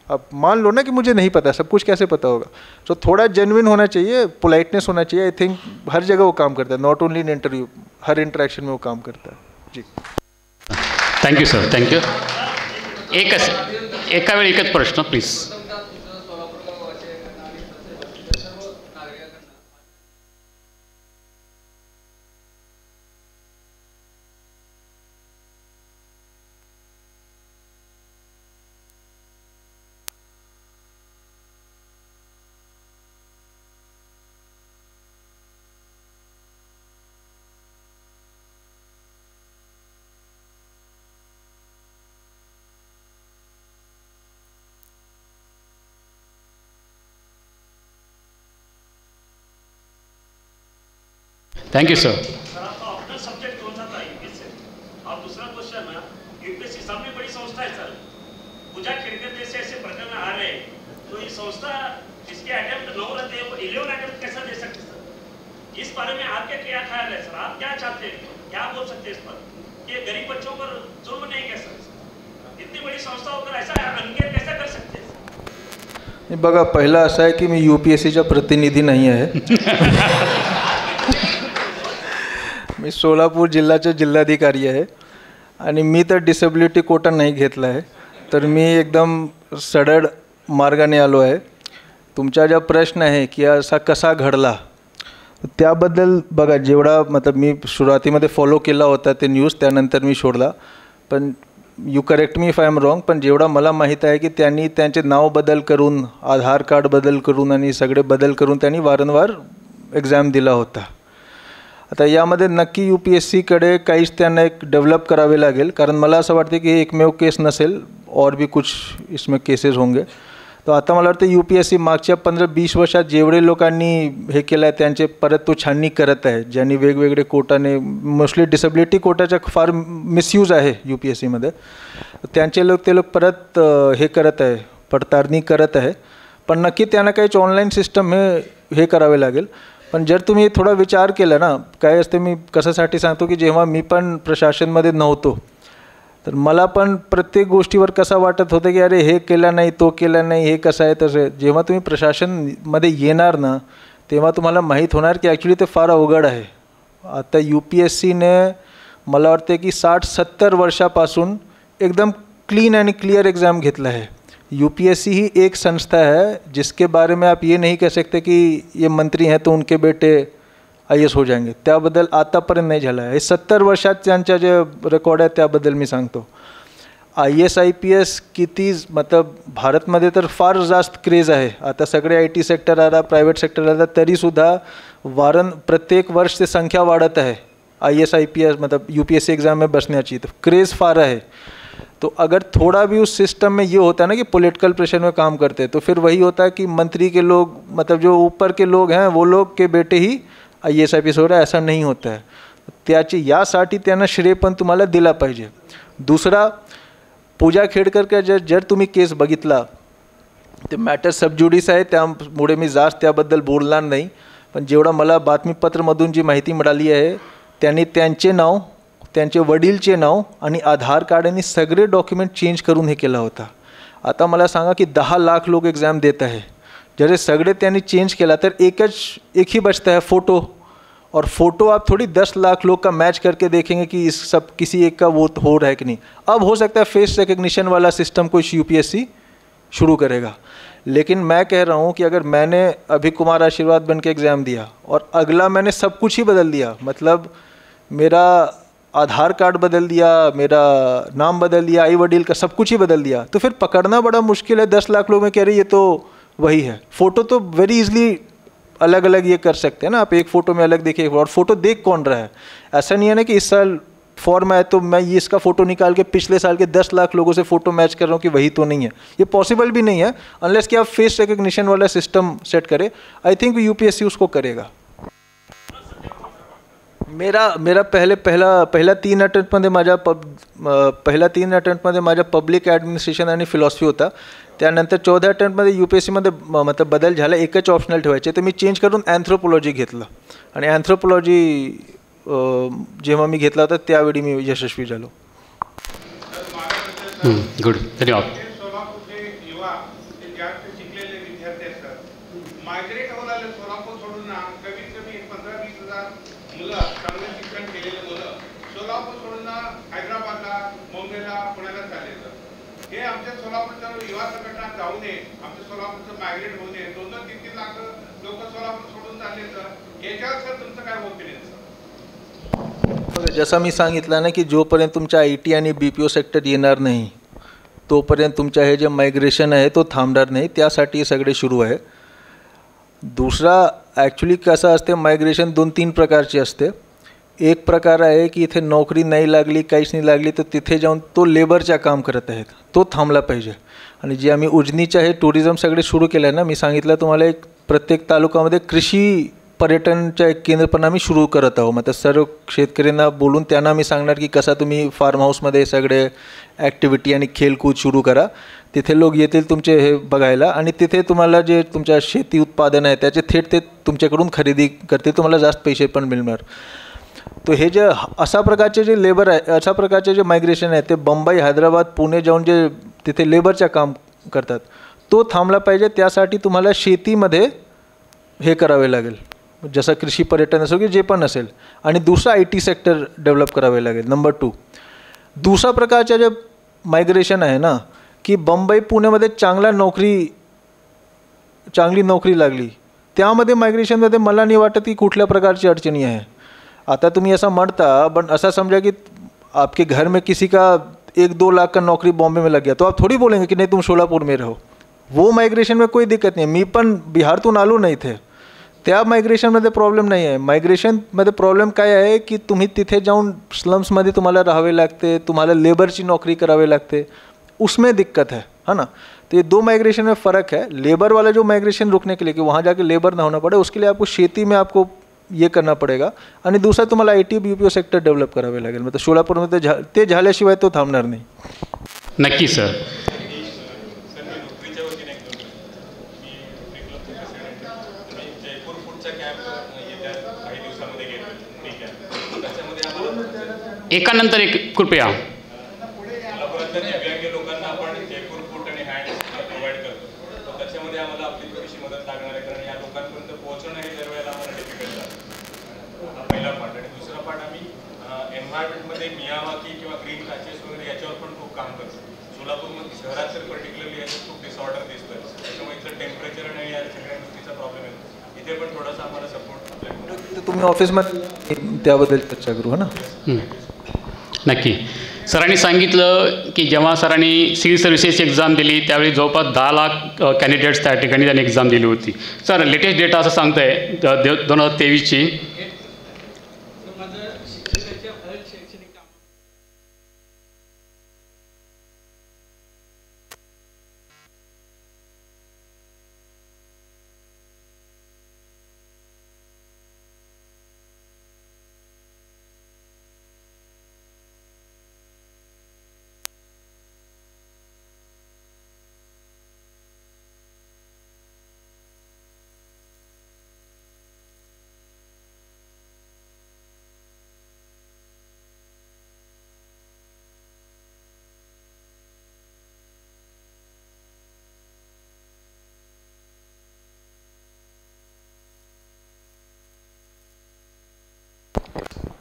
अब मान लो ना कि मुझे नहीं पता, सब कुछ कैसे पता होगा. तो थोड़ा जेन्युइन होना चाहिए, पोलाइटनेस होना चाहिए. आई थिंक हर जगह वो काम करता है, not only in interview, her interaction में वो काम करता है. जी थँक्यू सर, थँक्यू. एका वेळी एकच प्रश्न प्लीज. Thank you sir. सर आपका अपना सब्जेक्ट कौन सा था यूपीएससी से? और दूसरा क्वेश्चन है, यूपीएससी सबसे बड़ी संस्था है सर, पूजा खिड़कर जैसे ऐसे प्रकरण आ रहे हैं, तो ये संस्था जिसके अटेम्प्ट 9 रहते हैं वो 11 अटेम्प्ट कैसा दे सकते सर? इस बारे में आपका क्या ख्याल है सर? आप क्या चाहते हैं, क्या बोल सकते हैं इस पर कि गरीब बच्चों पर जुल्म नहीं कर सकते? इतनी बड़ी संस्था होकर ऐसा अनकेयर कैसा कर सकते हैं? बघा, पहिला असं आहे की मी UPSCचा प्रतिनिधी नाही आहे. मी सोलापूर जिल्ह्याचा जिल्हाधिकारी आहे आणि मी तर डिसेबिलिटी कोटा नाही घेतला आहे. तर मी एकदम सरळ मार्गाने आलो आहे. तुमचा जो प्रश्न आहे की असा कसा घडला, त्याबद्दल बघा, जेवढा मतलब मी सुरुवातीमध्ये फॉलो केला होता ते न्यूज, त्यानंतर मी सोडला. पण you correct me if I am wrong, पण जेवढा मला माहीत आहे की त्यांनी त्यांचे नाव बदल करून, आधार कार्ड बदल करून आणि सगळे बदल करून त्यांनी वारंवार एक्झाम दिला होता. आता यामध्ये नक्की UPSCकडे काहीच त्यांना एक डेव्हलप करावे लागेल, कारण मला असं वाटते की एकमेव केस नसेल, और भी कुछ इसमें केसेस होंगे. तर आता मला वाटतं UPSC मागच्या 15-20 वर्षात जेवढे लोकांनी हे केलं आहे त्यांचे परत तो छाननी करत आहे, ज्यांनी वेगवेगळे कोटाने, मोस्टली डिसेबिलिटी कोटाचा फार मिसयूज आहे UPSCमध्ये, त्यांचे ते लोक परत हे करत आहे, पडताळणी करत आहे. पण नक्की त्यांना काहीच ऑनलाईन सिस्टम हे करावे लागेल. पण जर तुम्ही थोडा विचार केला ना, काय असते, मी कशासाठी सांगतो की जेव्हा मी पण प्रशासनमध्ये नव्हतो तर मला पण प्रत्येक गोष्टीवर कसं वाटत होतं की अरे हे केलं नाही, तो केला नाही, हे कसं आहे तसं. जेव्हा तुम्ही प्रशासनमध्ये येणार ना तेव्हा तुम्हाला माहीत होणार की ॲक्च्युली ते फार अवघड आहे. आता UPSCने मला वाटते की 60-70 वर्षापासून एकदम क्लीन आणि क्लियर एग्ज़ाम घेतला आहे. UPSC ही एक संस्था है जिसके बारे में आप ये नहीं कह सकते कि ये मंत्री हैं तो उनके बेटे IAS हो जाएंगे. त्याबद्दल आतापर्यंत नाही झालं आहे. 70 वर्षात त्यांच्या जे रेकॉर्ड आहे त्याबद्दल मी सांगतो. IAS IPS किती मतलब भारतमध्ये तर फार जास्त क्रेज आहे. आता सगळे IT सेक्टर आला, प्रायव्हेट सेक्टर आला, तरीसुद्धा प्रत्येक वर्ष ते संख्या वाढत आहे IAS IPS मतलब UPSC एग्ज़ाम में बसण्याची. तो क्रेज़ फार है. तो अगर थोड़ा भी उस सिस्टम में ये होता है ना कि पॉलिटिकल प्रेशर में काम करते हैं, तो फिर वही होता है कि मंत्री के लोग मतलब जो ऊपर के लोग हैं वो लोग के बेटे ही IAS IPS हो रहा है, ऐसा नहीं होता है. त्याची यासाठी त्यांना श्रेय पण तुम्हाला दिला पाहिजे. दुसरा, पूजा खेडकर जर तुम्ही केस बघितला ते मॅटर सबज्युडिस आहे, त्यामुळे मी जास्त त्याबद्दल बोलणार नाही. पण जेवढा मला बातमीपत्रमधून जी माहिती मिळाली आहे त्यांनी त्यांचे नाव, त्यांचे वडीलचे नाव आणि आधार कार्ड आणि सगळे डॉक्युमेंट चेंज करून हे केला होता. आता मला सांगा की 10 लाख लोग एग्ज़ाम देते हैं, जैसे सगळे त्यांनी चेंज केला तर एक ही बचता है फ़ोटो. और फ़ोटो आप थोड़ी 10 लाख लोग का मैच करके देखेंगे कि इस सब किसी एक का वो हो रहा है कि नहीं. अब हो सकता है फेस रिकग्निशन वाला सिस्टम कोई UPSC शुरू करेगा. लेकिन मैं कह रहा हूँ कि अगर मैंने अभी कुमार आशीर्वाद बन के एग्ज़ाम दिया और अगला मैंने सब कुछ ही बदल दिया, मतलब मेरा आधार कार्ड बदल दिया, मेरा नाम बदल दिया, आई वडील का सब कुछ ही बदल दिया, तो फिर पकड़ना बड़ा मुश्किल है. 10 लाख लोग में कह रहे ये तो वही है. फ़ोटो तो वेरी इजली अलग अलग ये कर सकते हैं ना, आप एक फ़ोटो में अलग देखिए, और फ़ोटो देख कौन रहा है. ऐसा नहीं है ना कि इस साल फॉर्म आया तो मैं ये इसका फ़ोटो निकाल के पिछले साल के 10 लाख लोगों से फ़ोटो मैच कर रहा हूँ कि वही तो नहीं है. ये पॉसिबल भी नहीं है अनलेस कि आप फेस रिकग्निशन वाला सिस्टम सेट करें. आई थिंक UPSC उसको करेगा. मेरा पहिला 3 अटेम्प्टमध्ये माझ्या पब्लिक ॲडमिनिस्ट्रेशन आणि फिलॉसॉफी होता. त्यानंतर 14 अटेम्प्टमध्ये UPSCमध्ये मतलब बदल झाला, एकच ऑप्शनल ठेवायचे, तर मी चेंज करून अँथ्रोपोलॉजी घेतलं. आणि अँथ्रोपोलॉजी जेव्हा मी घेतला होता त्यावेळी मी यशस्वी झालो. गुड, धन्यवाद. हे आमच्या सोलापूरच्या युवा संघटना जाऊ नये, आमच्या सोलापूरचं मायग्रेट होऊ नये. 2-3 लाख लोक सोलापूर सोडून चालले, तर याच्यावर सर तुमचं काय ओपिनियन सर? जसं मी सांगितलं ना की जोपर्यंत तुमच्या IT आणि BPO सेक्टर येणार नाही तोपर्यंत तुमच्या हे जे मायग्रेशन आहे तो थांबणार नाही. त्यासाठी सगळे सुरू आहे. दुसरा ॲक्च्युली कसं असते, मायग्रेशन 2-3 प्रकारचे असते. एक प्रकार आहे की इथे नोकरी नाही लागली, काहीच नाही लागली, तर तिथे जाऊन तो लेबरच्या काम करत आहेत, तो थांबला पाहिजे. आणि जे आम्ही उजनीच्या हे टुरिझम सगळे सुरू केलं आहे ना, मी सांगितलं तुम्हाला, एक प्रत्येक तालुक्यामध्ये कृषी पर्यटनच्या एक केंद्र पण आम्ही सुरू करत आहोत. मग सर्व शेतकऱ्यांना बोलून त्यांना आम्ही सांगणार की कसा तुम्ही फार्म हाऊसमध्ये सगळे ॲक्टिव्हिटी आणि खेळकूद सुरू करा. तिथे लोक येतील तुमचे हे बघायला आणि तिथे तुम्हाला जे तुमच्या शेती उत्पादन आहे त्याचे थेट ते तुमच्याकडून खरेदी करतील, तुम्हाला जास्त पैसे पण मिळणार. तो हे जे अशा प्रकारचे जे लेबर आहे, अशा प्रकारचे जे मायग्रेशन आहे ते मुंबई, हैदराबाद, पुणे जाऊन जे तिथे लेबरचं काम करतात तो थांबला पाहिजे. त्यासाठी तुम्हाला शेतीमध्ये हे करावे लागेल, जसं कृषी पर्यटन असो की जे पण असेल. आणि दुसरा IT सेक्टर डेव्हलप करावे लागेल. नंबर 2, दुसरा प्रकारचे जे मायग्रेशन आहे ना की मुंबई पुण्यामध्ये चांगली नोकरी लागली, त्यामध्ये मायग्रेशनमध्ये मला नाही वाटत की कुठल्या प्रकारची अडचणी आहे. आता तुम्ही ऐसा म्हणता, पण ऐसा समझा कि आपके घर में किसी का 1-2 लाख का नौकरी बॉम्बे में लग गया, तो आप थोड़ी बोलेंगे कि नहीं तुम सोलापुर में रहो. वो माइग्रेशन में कोई दिक्कत नहीं है. मी पण बिहारतून आलो नाही थे, त्या मायग्रेशनमध्ये प्रॉब्लेम नाही आहे. मायग्रेशनमध्ये प्रॉब्लेम काय आहे की तुम्ही तिथे जाऊन स्लम्समध्ये तुम्हाला राहावे लागते, तुम्हाला लेबरची नौकरी करावी लागते, उसमें दिक्कत है ना. तो ये 2 माइग्रेशन में फ़र्क है. लेबर वाला जो माइग्रेशन रुकने के लिए कि वहाँ जाके लेबर ना होना पड़े, उसके लिए आपको शेती में आपको ये करना पडेगा. आणि दुसरा तुम्हाला IT BPO सेक्टर डेव्हलप करावे लागेल. मतलब सोलापूरमध्ये ते झाल्याशिवाय तो थांबणार नाही. नक्की सर. एकानंतर एक कृपया. लोकांना आपण जयपूर फूड आणि हँड प्रोव्हाइड करतो, त्याच्यामध्ये आम्हाला आपली थोडीशी मदत लागणार आहे, कारण या लोकांपर्यंत पोहोचणं हे दरवेळेला आम्हाला डिफिकल्ट जातं. हा पहिला पार्ट. आणि दुसरा पार्ट, आम्ही एन्व्हायरमेंटमध्ये मियावाकी किंवा ग्रीन पॅचेस वगैरे याच्यावर पण खूप काम करतो. सोलापूरमध्ये शहरात तर पर्टिक्युलरली याचं खूप डिसऑर्डर दिसतोय, त्याच्यामुळे इथलं टेम्परेचर आणि या सगळ्या गोष्टीचा प्रॉब्लेम येतो. इथे पण थोडासा आम्हाला सपोर्ट आपल्याकडे. तुम्ही ऑफिसमध्ये त्याबद्दल चर्चा करू ना. नक्की. सरांनी सांगितलं की जेव्हा सरांनी सिव्हिल सर्व्हिसेस एक्झाम दिली त्यावेळी जवळपास 10 लाख कॅन्डिडेट्स त्या ठिकाणी त्यांनी एक्झाम दिली होती. सर लेटेस्ट डेटा असं सांगतं आहे 2023ची.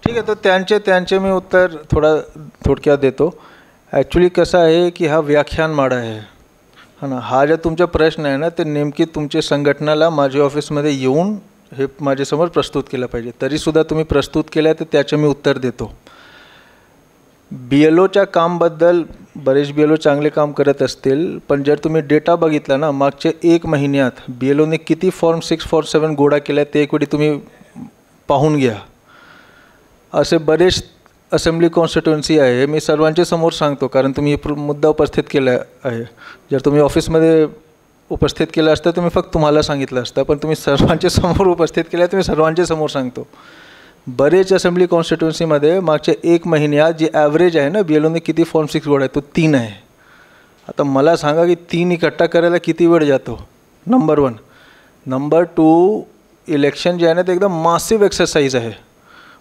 ठीक आहे. तर त्यांचे मी उत्तर थोडक्यात देतो. ॲक्च्युली कसं आहे की हा व्याख्यानमाळा आहे ना. हा जो तुमचा प्रश्न आहे ना, ते नेमकी तुमच्या संघटनाला माझ्या ऑफिसमध्ये येऊन हे माझ्यासमोर प्रस्तुत केलं पाहिजे. तरीसुद्धा तुम्ही प्रस्तुत केलं तर त्याचं मी उत्तर देतो. BLOच्या कामबद्दल बरेच BLO चांगले काम करत असतील, पण जर तुम्ही डेटा बघितला ना, मागच्या 1 महिन्यात BLOने किती फॉर्म 6 फॉर 7 गोळा केल्या ते एक वेळी तुम्ही पाहून घ्या. असे बरेच असेंब्ली कॉन्स्टिट्युएन्सी आहे. मी सर्वांच्या समोर सांगतो, कारण तुम्ही मुद्दा उपस्थित केला आहे. जर तुम्ही ऑफिसमध्ये उपस्थित केलं असतं तर मी फक्त तुम्हाला सांगितलं असतं, पण तुम्ही सर्वांच्या समोर उपस्थित केलं, तुम्ही सर्वांच्या समोर सांगतो. बरेच असेंब्ली कॉन्स्टिट्युएन्सीमध्ये मागच्या 1 महिन्यात जी ॲव्हरेज आहे ना, BLOने किती फॉर्म 6 गोळा आहे तो 3 आहे. आता मला सांगा की 3 इकट्ठा करायला किती वेळ जातो. नंबर 1. नंबर 2, इलेक्शन जे आहे ना ते एकदम मासिव एक्सरसाइज आहे.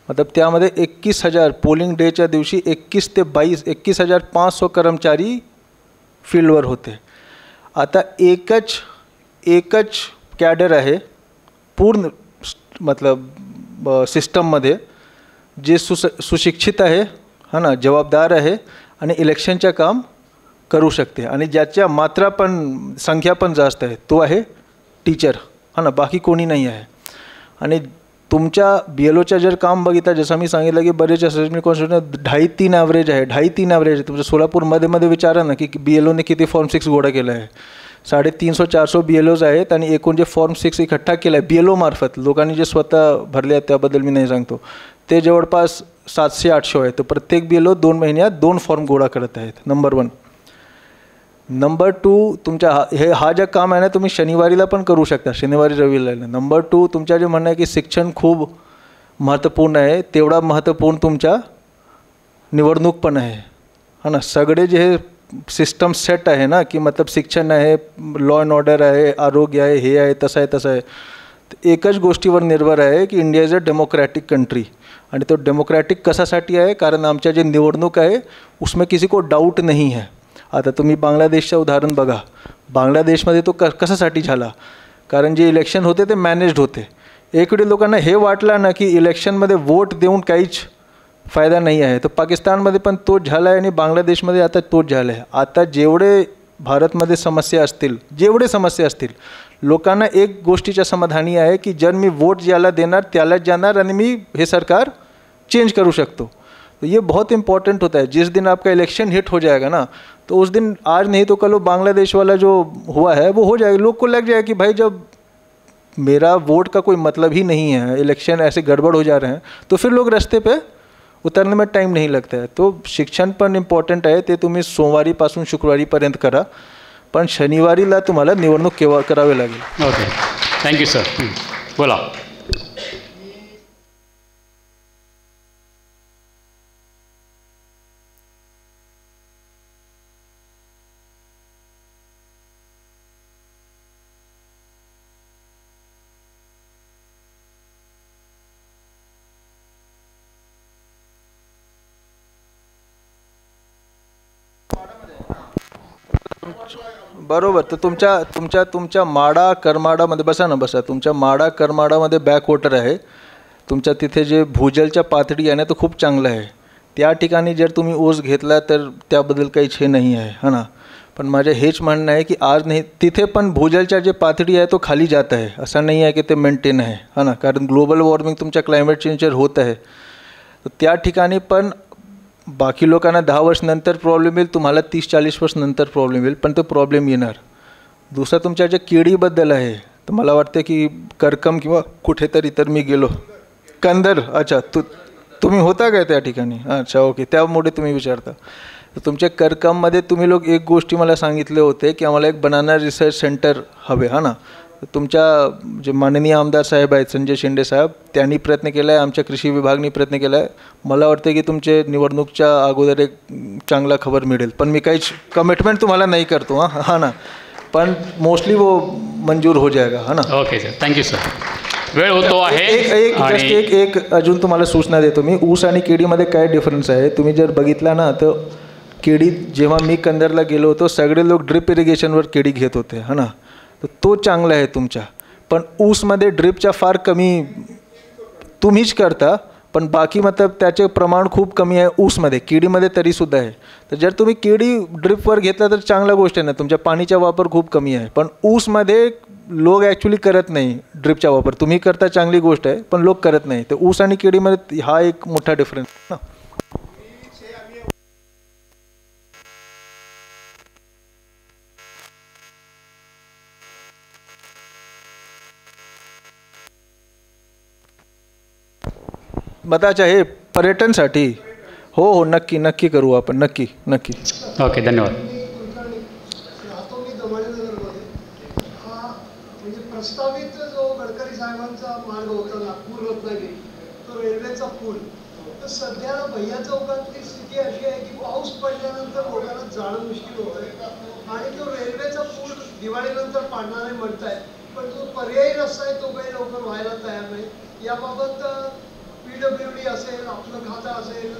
मतलब त्यामध्ये 21,000 पोलिंग डेच्या दिवशी 21 ते 22 21,500 कर्मचारी फील्डवर होते. आता एकच कॅडर आहे पूर्ण मतलब सिस्टममध्ये जे सुशिक्षित आहे ना, जबाबदार आहे आणि इलेक्शनचं काम करू शकते आणि ज्याच्या मात्रा पण संख्या पण जास्त आहे तो आहे टीचर ना, बाकी कोणी नाही आहे. आणि तुमच्या BLOच्या जर काम बघितलं, जसं मी सांगितलं की बरेच असेंब्ली कॉन्स्टिट्युएन्सी 2.5-3 ॲव्हरेज आहे. 2.5-3 आहे. तुमच्या सोलापूरमध्ये विचारा ना की BLOने किती फॉर्म 6 गोळा केला आहे. 350-400 BLOज आहेत आणि एकूण जे फॉर्म 6 इकट्ठा केला आहे BLO मार्फत, लोकांनी जे स्वतः भरले आहेत त्याबद्दल मी नाही सांगतो, ते जवळपास 700-800 आहे. तर प्रत्येक BLO 2 महिन्यात 2 फॉर्म गोळा करत आहेत. नंबर 1. नंबर 2, तुमच्या हा जे काम आहे ना तुम्ही शनिवारीला पण करू शकता, शनिवारी रविवारला. नंबर 2, तुमच्या जे म्हणणं आहे की शिक्षण खूप महत्त्वपूर्ण आहे, तेवढा महत्त्वपूर्ण तुमच्या निवडणूक पण आहे ना. सगळे जे सिस्टम सेट आहे ना की मतलब शिक्षण आहे, लॉ अँड ऑर्डर आहे, आरोग्य आहे, हे आहे, तसं आहे तसं आहे. एकच गोष्टीवर निर्भर आहे की India is a democratic country. आणि तो डेमोक्रॅटिक कशासाठी आहे, कारण आमच्या जे निवडणूक आहे उसमें किसी को डाऊट नाही आहे. आता तुम्ही बांगलादेशचं उदाहरण बघा. बांगलादेशमध्ये तो कशासाठी झाला, कारण जे इलेक्शन होते ते मॅनेज्ड होते. एकवेळी लोकांना हे वाटलं ना की इलेक्शनमध्ये वोट देऊन काहीच फायदा नाही आहे. तर पाकिस्तानमध्ये पण तोच झाला आहे आणि बांगलादेशमध्ये आता तोच झाला आहे. आता जेवढे भारतमध्ये समस्या असतील लोकांना एक गोष्टीच्या समाधानी आहे की जर मी वोट ज्याला देणार त्यालाच जाणार आणि मी हे सरकार चेंज करू शकतो. तो ये बहुत इम्पॉर्टेंट होता है. जिस दिन आपका इलेक्शन हिट हो जाएगा ना, तो उस दिन आज नहीं तो कल बांग्लादेश वाला जो हुआ है वो हो जाएगा. लोग को लग जाएगा कि भाई जब मेरा वोट का कोई मतलब ही नहीं है, इलेक्शन ऐसे गड़बड़ हो जा रहे हैं, तो फिर लोग रस्ते पे उतरने में टाइम नाही लागत आहे. तो शिक्षण पण इम्पॉर्टंट आहे, ते तुम्ही सोमवारीपासून शुक्रवारीपर्यंत करा, पण शनिवारीला तुम्हाला निवडणूक केव्हा करावी लागेल. Okay, thank you sir. बोला. बरोबर. तर तुमच्या माडा करमाडामध्ये बसा ना, बसा. तुमच्या माडा करमाडामध्ये बॅकवॉटर आहे. तुमच्या तिथे जे भूजलच्या पातळी आहे ना, तो खूप चांगला आहे. त्या ठिकाणी जर तुम्ही ऊस घेतला तर त्याबद्दल काहीच हे नाही आहे, है ना. पण माझं हेच म्हणणं आहे की आज नाही, तिथे पण भूजलच्या जे पातळी आहे तो खाली जात आहे, असं नाही आहे की ते मेंटेन आहे, है ना. कारण ग्लोबल वॉर्मिंग तुमच्या क्लायमेट चेंजर होत आहे. तर त्या ठिकाणी पण बाकी लोकांना 10 वर्ष नंतर प्रॉब्लेम येईल, तुम्हाला 30-40 वर्ष नंतर प्रॉब्लेम येईल, पण तो प्रॉब्लेम येणार. दुसरा तुमच्या ज्या केळीबद्दल आहे, तर मला वाटतं की करकम किंवा कुठेतरी तर मी गेलो कंदर. अच्छा, तुम्ही होता काय त्या ठिकाणी? अच्छा, ओके, त्यामुळे तुम्ही विचारता. तर तुमच्या करकममध्ये तुम्ही लोक एक गोष्टी मला सांगितले होते की आम्हाला एक बनाना रिसर्च सेंटर हवे, हा ना. तुमच्या जे माननीय आमदार साहेब आहेत संजय शिंदे साहेब, त्यांनी प्रयत्न केला आहे, आमच्या कृषी विभागाने प्रयत्न केला आहे. मला वाटतं की तुमचे निवडणूकच्या अगोदर एक चांगला खबर मिळेल, पण मी काहीच कमिटमेंट तुम्हाला नाही करतो, हा ना. पण मोस्टली वो मंजूर हो जाएगा, है ना. Okay sir, thank you sir. वेळ होतो आहे. एक अजून तुम्हाला सूचना देतो मी. ऊस आणि केळीमध्ये काय डिफरन्स आहे तुम्ही जर बघितला ना, तर केळी जेव्हा मी कंदरला गेलो होतो सगळे लोक ड्रिप इरिगेशनवर केळी घेत होते, है ना. तर तो चांगला आहे तुमच्या. पण ऊसमध्ये ड्रिपच्या फार कमी तुम्हीच करता, पण बाकी मतलब त्याचे प्रमाण खूप कमी आहे ऊसमध्ये. केळीमध्ये तरीसुद्धा आहे. तर जर तुम्ही केळी ड्रिपवर घेतला तर चांगला गोष्ट आहे ना, तुमच्या पाणीचा वापर खूप कमी आहे. पण ऊसमध्ये लोक ॲक्च्युली करत नाही ड्रिपचा वापर. तुम्ही करता, चांगली गोष्ट आहे, पण लोक करत नाही. तर ऊस आणि केळीमध्ये हा एक मोठा डिफरन्स ना. मताच्या हे पर्यटनसाठी हो नक्की नक्की करू आपण, नक्की नक्की. ओके, धन्यवाद. म्हणजे प्रस्तावित जो गडकरी साहेबांचा मार्ग होता नागपूर रत्नागिरी, तो रेल्वेचा पूल, तर सध्या भैया चौकातली स्थिती अशी आहे की पाऊस पडल्यानंतर लोकांना जाणं मुश्किल होत आहे. आणि तो रेल्वेचा पूल दिवाळीनंतर पाडणारे म्हणत आहेत, पण जो पर्यायी रस्ता आहे तो काही लवकर व्हायला तयार नाही. याबाबत PWD असेल, आपलं खातं असेल,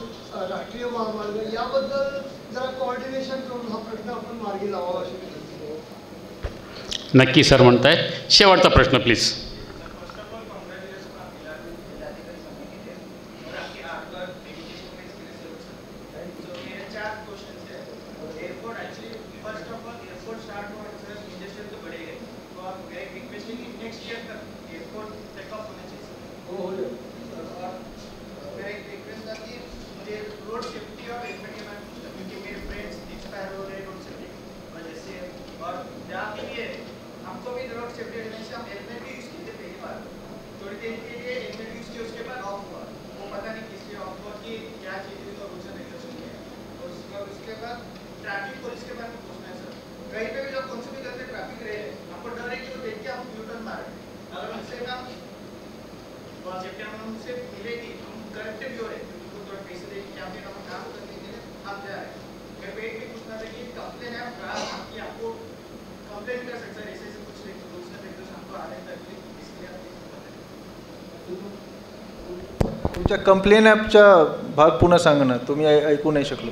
राष्ट्रीय महामार्ग, याबद्दल जरा कोऑर्डिनेशन करून हा प्रश्न आपण मार्गी लावावा अशी विनंती आहे. नक्की सर म्हणताय. शेवटचा प्रश्न प्लीज. तुमच्या कंप्लेन ॲपचा भाग पुन्हा सांगा ना, तुम्ही ऐकू नाही शकलो.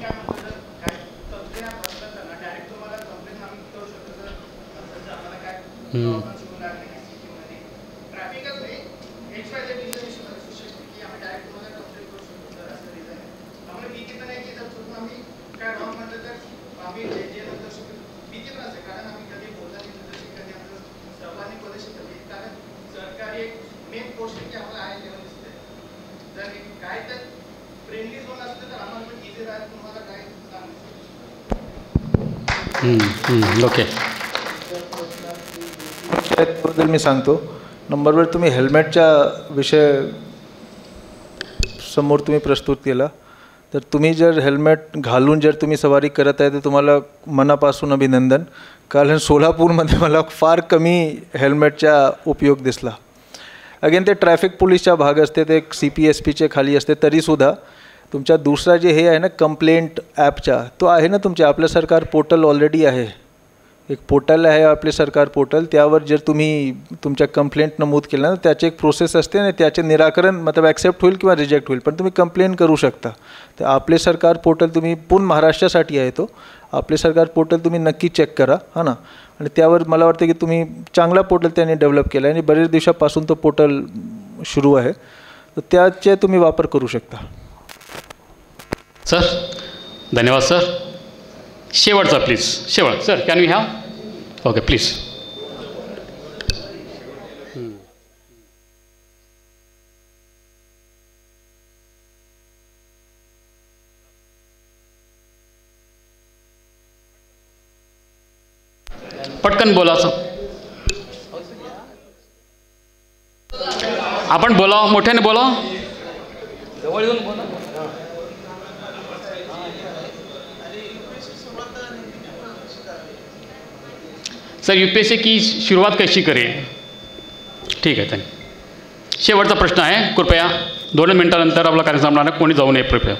ओके, त्याबद्दल मी सांगतो नंबर 1 तुम्ही हेल्मेटच्या विषय समोर तुम्ही प्रस्तुत केला, तर तुम्ही जर हेल्मेट घालून जर तुम्ही सवारी करत आहे तर तुम्हाला मनापासून अभिनंदन. कारण सोलापूरमध्ये मला फार कमी हेल्मेटचा उपयोग दिसला. अगेन ते ट्रॅफिक पोलीसचा भाग असते, ते CPSPचे खाली असते, तरीसुद्धा तुमचा दुसरा जे हे आहे ना कंप्लेंट ॲपचा, तो आहे ना तुमच्या आपलं सरकार पोर्टल ऑलरेडी आहे. एक पोर्टल आहे आपले सरकार पोर्टल, त्यावर जर तुम्ही तुमच्या कंप्लेंट नमूद केलं ना, त्याची एक प्रोसेस असते आणि त्याचे निराकरण मतलब ॲक्सेप्ट होईल किंवा रिजेक्ट होईल, पण तुम्ही कंप्लेंट करू शकता. तर आपले सरकार पोर्टल तुम्ही पूर्ण महाराष्ट्रासाठी आहे, तो आपले सरकार पोर्टल तुम्ही नक्की चेक करा हां ना. आणि त्यावर मला वाटतं की तुम्ही चांगला पोर्टल त्यांनी डेव्हलप केला आहे आणि बरेच दिवसापासून तो पोर्टल सुरू आहे, तर त्याचे तुम्ही वापर करू शकता. सर धन्यवाद सर. शेवटचा प्लीज, शेवट sir, can we have? Okay please. पटकन बोला सर. आपण बोला, मोठ्याने बोला. जवळ येऊन बोला. सर UPSC की सुरुवात कशी करेल? ठीक आहे, थँक्यू. शेवटचा प्रश्न आहे, कृपया 2 मिनिटानंतर आपला कार्य संपणार आहे, कोणी जाऊ नये कृपया.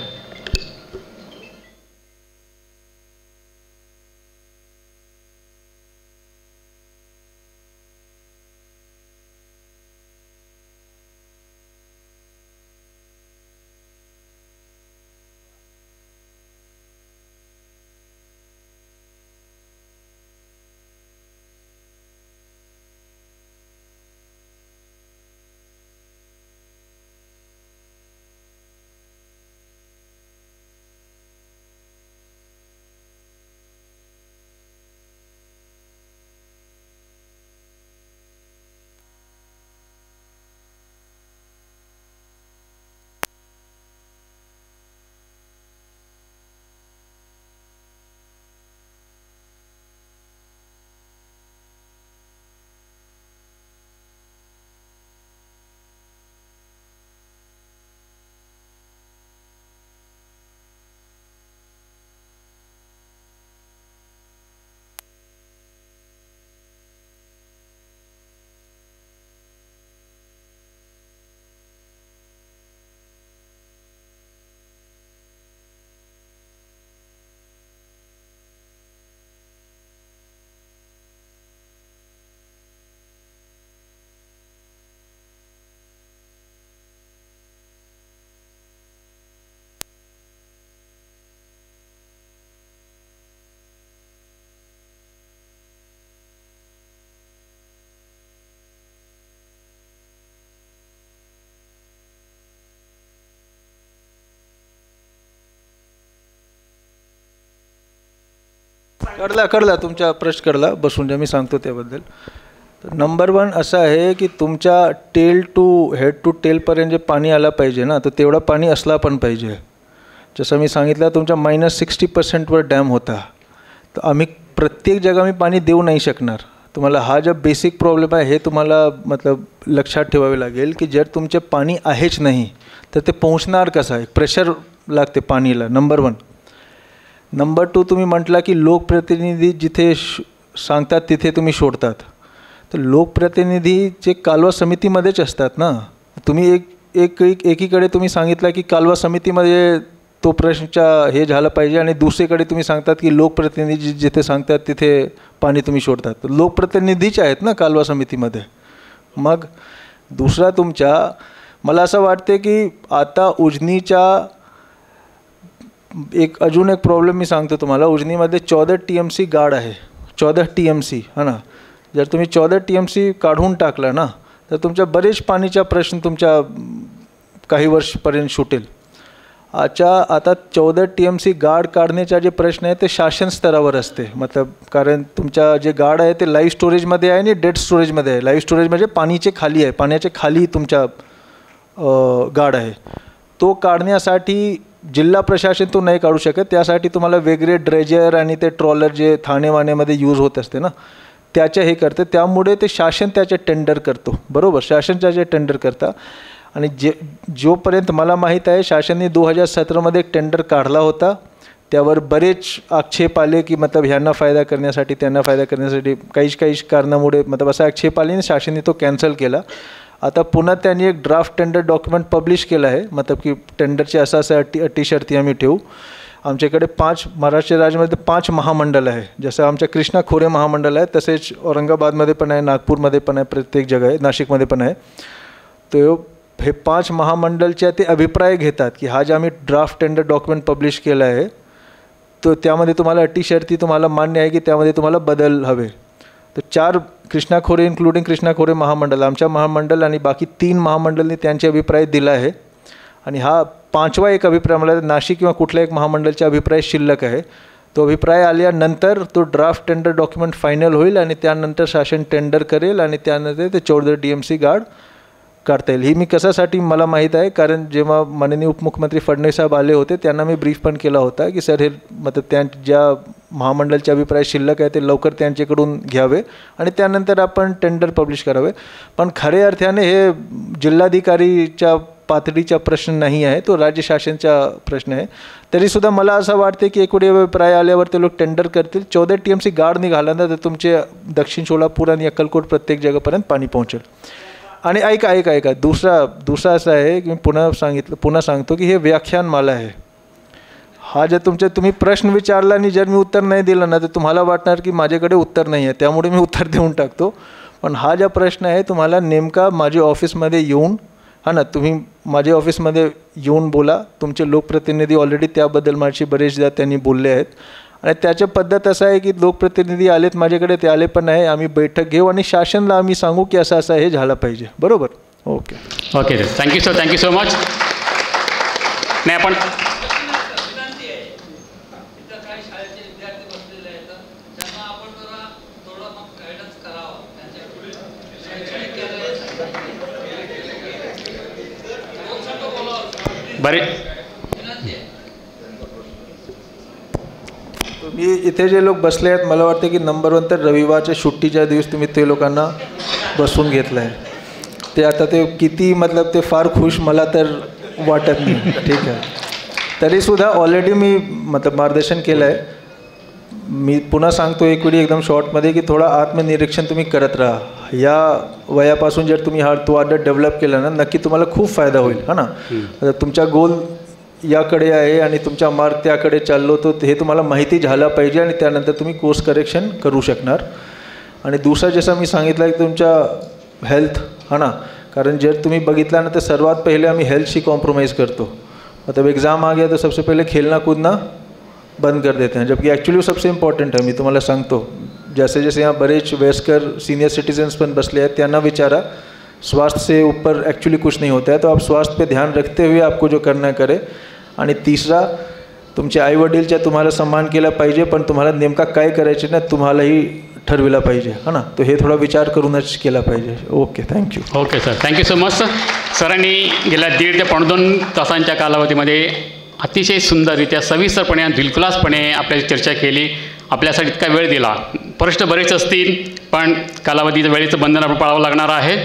कळला तुमचा प्रश्न कळला. बसून ज्या मी सांगतो त्याबद्दल. तर नंबर 1 असं आहे की तुमच्या टेल टू हेड टू टेलपर्यंत जे पाणी आलं पाहिजे ना, तर तेवढं पाणी असला पण पाहिजे. जसं मी सांगितलं तुमच्या -60% डॅम होता, तर आम्ही प्रत्येक जागा मी पाणी देऊ नाही शकणार. तुम्हाला हा जो बेसिक प्रॉब्लेम आहे हे तुम्हाला मतलब लक्षात ठेवावे लागेल की जर तुमचे पाणी आहेच नाही तर ते पोहोचणार कसं आहे. प्रेशर लागते पाणीला, नंबर 1. नंबर 2 तुम्ही म्हटला की लोकप्रतिनिधी जिथे सांगतात तिथे तुम्ही सोडतात. तर लोकप्रतिनिधी जे कालवा समितीमध्येच असतात ना. तुम्ही एकीकडे तुम्ही सांगितलं की कालवा समितीमध्ये तो प्रश्नचा हे झालं पाहिजे आणि दुसरीकडे तुम्ही सांगतात की लोकप्रतिनिधी जिथे सांगतात तिथे पाणी तुम्ही सोडतात. तर लोकप्रतिनिधीच आहेत ना कालवा समितीमध्ये. मग दुसरा तुमच्या मला असं वाटते की आता उजनीच्या अजून एक प्रॉब्लेम मी सांगतो तुम्हाला. उजनीमध्ये 14 TMC गाड आहे, 14 TMC है ना. जर तुम्ही 14 TMC काढून टाकला ना तर तुमच्या बरेच पाणीचा प्रश्न तुमच्या काही वर्षपर्यंत सुटेल. आता 14 TMC गाड काढण्याचा जे प्रश्न आहे ते शासन स्तरावर असते. मतलब कारण तुमच्या जे गाड आहे ते लाईव्ह स्टोरेजमध्ये आहे आणि डेड स्टोरेजमध्ये आहे. लाईव्ह स्टोरेज म्हणजे पाणीचे खाली आहे, पाण्याचे खाली तुमच्या गाड आहे. तो काढण्यासाठी जिल्हा प्रशासन तो नाही काढू शकत. त्यासाठी तुम्हाला वेगळे ड्रेजर आणि ते ट्रॉलर जे ठाणे वाण्यामध्ये यूज होत असते ना त्याच्या हे करते, त्यामुळे ते शासन त्याचे टेंडर करतो, बरोबर, शासन त्याचे टेंडर करता. आणि जोपर्यंत मला माहीत आहे शासनाने 2017मध्ये एक टेंडर काढला होता, त्यावर बरेच आक्षेप आले की मतलब ह्यांना फायदा करण्यासाठी त्यांना फायदा करण्यासाठी काही कारणामुळे मतलब असा आक्षेप आले आणि शासनाने तो कॅन्सल केला. आता पुन्हा त्यांनी एक ड्राफ्ट टेंडर डॉक्युमेंट पब्लिश केलं आहे, मतलब की टेंडरचे असं अटी शर्ती आम्ही ठेवू. आमच्याकडे महाराष्ट्र राज्यामध्ये 5 महामंडळ आहे, जसं आमच्या कृष्णा खोरे महामंडळ आहे, तसेच औरंगाबादमध्ये पण आहे, नागपूरमध्ये पण आहे, प्रत्येक जगह आहे, नाशिकमध्ये पण आहे. तो हे 5 महामंडळच्या ते अभिप्राय घेतात की हा जे आम्ही ड्राफ्ट टेंडर डॉक्युमेंट पब्लिश केला आहे तो त्यामध्ये तुम्हाला अटी शर्ती तुम्हाला मान्य आहे की त्यामध्ये तुम्हाला बदल हवे. तर 4 कृष्णा खोरे इन्क्लुडिंग कृष्णा खोरे महामंडळ, आमच्या महामंडळ आणि बाकी 3 महामंडळांनी त्यांचे अभिप्राय दिला आहे. आणि हा 5वा एक अभिप्राय मला नाशिक किंवा कुठल्या एक महामंडळाचा अभिप्राय शिल्लक आहे. तो अभिप्राय आल्यानंतर तो ड्राफ्ट टेंडर डॉक्युमेंट फायनल होईल आणि त्यानंतर शासन टेंडर करेल आणि त्यानंतर ते 14 DMC गार्ड काढता येईल. ही मी कशासाठी मला माहीत आहे, कारण जेव्हा माननीय उपमुख्यमंत्री फडणवीस साहेब आले होते त्यांना मी ब्रीफ पण केला होता की सर हे मतलब त्या ज्या महामंडळाचे अभिप्राय शिल्लक आहे ते लवकर त्यांच्याकडून घ्यावे आणि त्यानंतर आपण टेंडर पब्लिश करावे. पण खऱ्या अर्थाने हे जिल्हाधिकारीच्या पातळीचा प्रश्न नाही आहे, तो राज्य शासनाचा प्रश्न आहे. तरीसुद्धा मला असं वाटते की एक अभिप्राय आल्यावर ते लोक टेंडर करतील. 14 TMC गार्ड निघाला ना तर तुमचे दक्षिण सोलापूर आणि अक्कलकोट प्रत्येक जगापर्यंत पाणी पोहोचेल. आणि ऐका दुसरा असं आहे की मी पुन्हा सांगतो की हे व्याख्यानमाला आहे. हा जर तुम्ही प्रश्न विचारला आणि जर मी उत्तर नाही दिलं ना तर तुम्हाला वाटणार की माझ्याकडे उत्तर नाही आहे, त्यामुळे मी उत्तर देऊन टाकतो. पण हा जो प्रश्न आहे तुम्हाला नेमका माझ्या ऑफिसमध्ये येऊन, हा ना, तुम्ही माझ्या ऑफिसमध्ये येऊन बोला. तुमचे लोकप्रतिनिधी ऑलरेडी त्याबद्दल माझी बरेचदा त्यांनी बोलले आहेत. आणि त्याच्या पद्धत असं आहे की लोकप्रतिनिधी आलेत माझ्याकडे, ते आले पण आहे, आम्ही बैठक घेऊ आणि शासनाला आम्ही सांगू की असं हे झालं पाहिजे, बरोबर. Okay thank you sir, thank you so much. नाही आपण बरे मी इथे जे लोक बसले आहेत मला वाटतं की नंबर 1 तर रविवारच्या सुट्टीच्या दिवस तुम्ही ते लोकांना बसून घेतलं आहे. ते आता ते किती मतलब ते फार खुश मला तर वाटत नाही, ठीक आहे. तरीसुद्धा ऑलरेडी मी मतलब मार्गदर्शन केलं आहे. मी पुन्हा सांगतो एक वेळी एकदम शॉर्टमध्ये की थोडा आत्मनिरीक्षण तुम्ही करत राहा. या वयापासून जर तुम्ही तो आदत डेव्हलप केला ना नक्की तुम्हाला खूप फायदा होईल, हा ना. तुमचा गोल याकडे आहे आणि तुमचा मार्ग त्याकडे चाललो तो हे तुम्हाला माहिती झालं पाहिजे आणि त्यानंतर तुम्ही कोर्स करेक्शन करू शकणार. आणि दुसरं जसं मी सांगितलं की तुमच्या हेल्थ, हा ना, कारण जर तुम्ही बघितला ना तर सर्वात पहिले आम्ही हेल्थशी कॉम्प्रोमाइज़ करतो. मतलब एग्ज़ाम आ गया तो सबसे पहले खेलना कूदना बंद कर देते हैं, जबकि एक्चुअली सबसे इम्पॉर्टंट है. मी तुम्हाला सांगतो, जैसे जैसे यहाँ बरेच वयस्कर सीनियर सिटीजन्स पण बसले हैं, त्यांना विचारा स्वास्थ्य से ऊपर एक्चुअली कुछ नहीं होता है. तो आप स्वास्थ्य पे ध्यान रखते हुए आपको जो करना करे. आणि तिसरा, तुमचे आईवडीलच्या तुम्हाला सन्मान केला पाहिजे, पण तुम्हाला नेमका काय करायचे ना तुम्हालाही ठरविला पाहिजे, हा ना. तो हे थोडा विचार करूनच केला पाहिजे. Okay, thank you. Okay sir, thank you so much. सरांनी गेल्या 1.5 ते 2 तासांच्या कालावधीमध्ये अतिशय सुंदररित्या सविस्तरपणे आणि दिलखुलासपणे आपल्याशी चर्चा केली. आपल्यासाठी इतका वेळ दिला. प्रश्न बरेच असतील पण कालावधीचं वेळेचं बंधन आपण पाळावं लागणार आहे.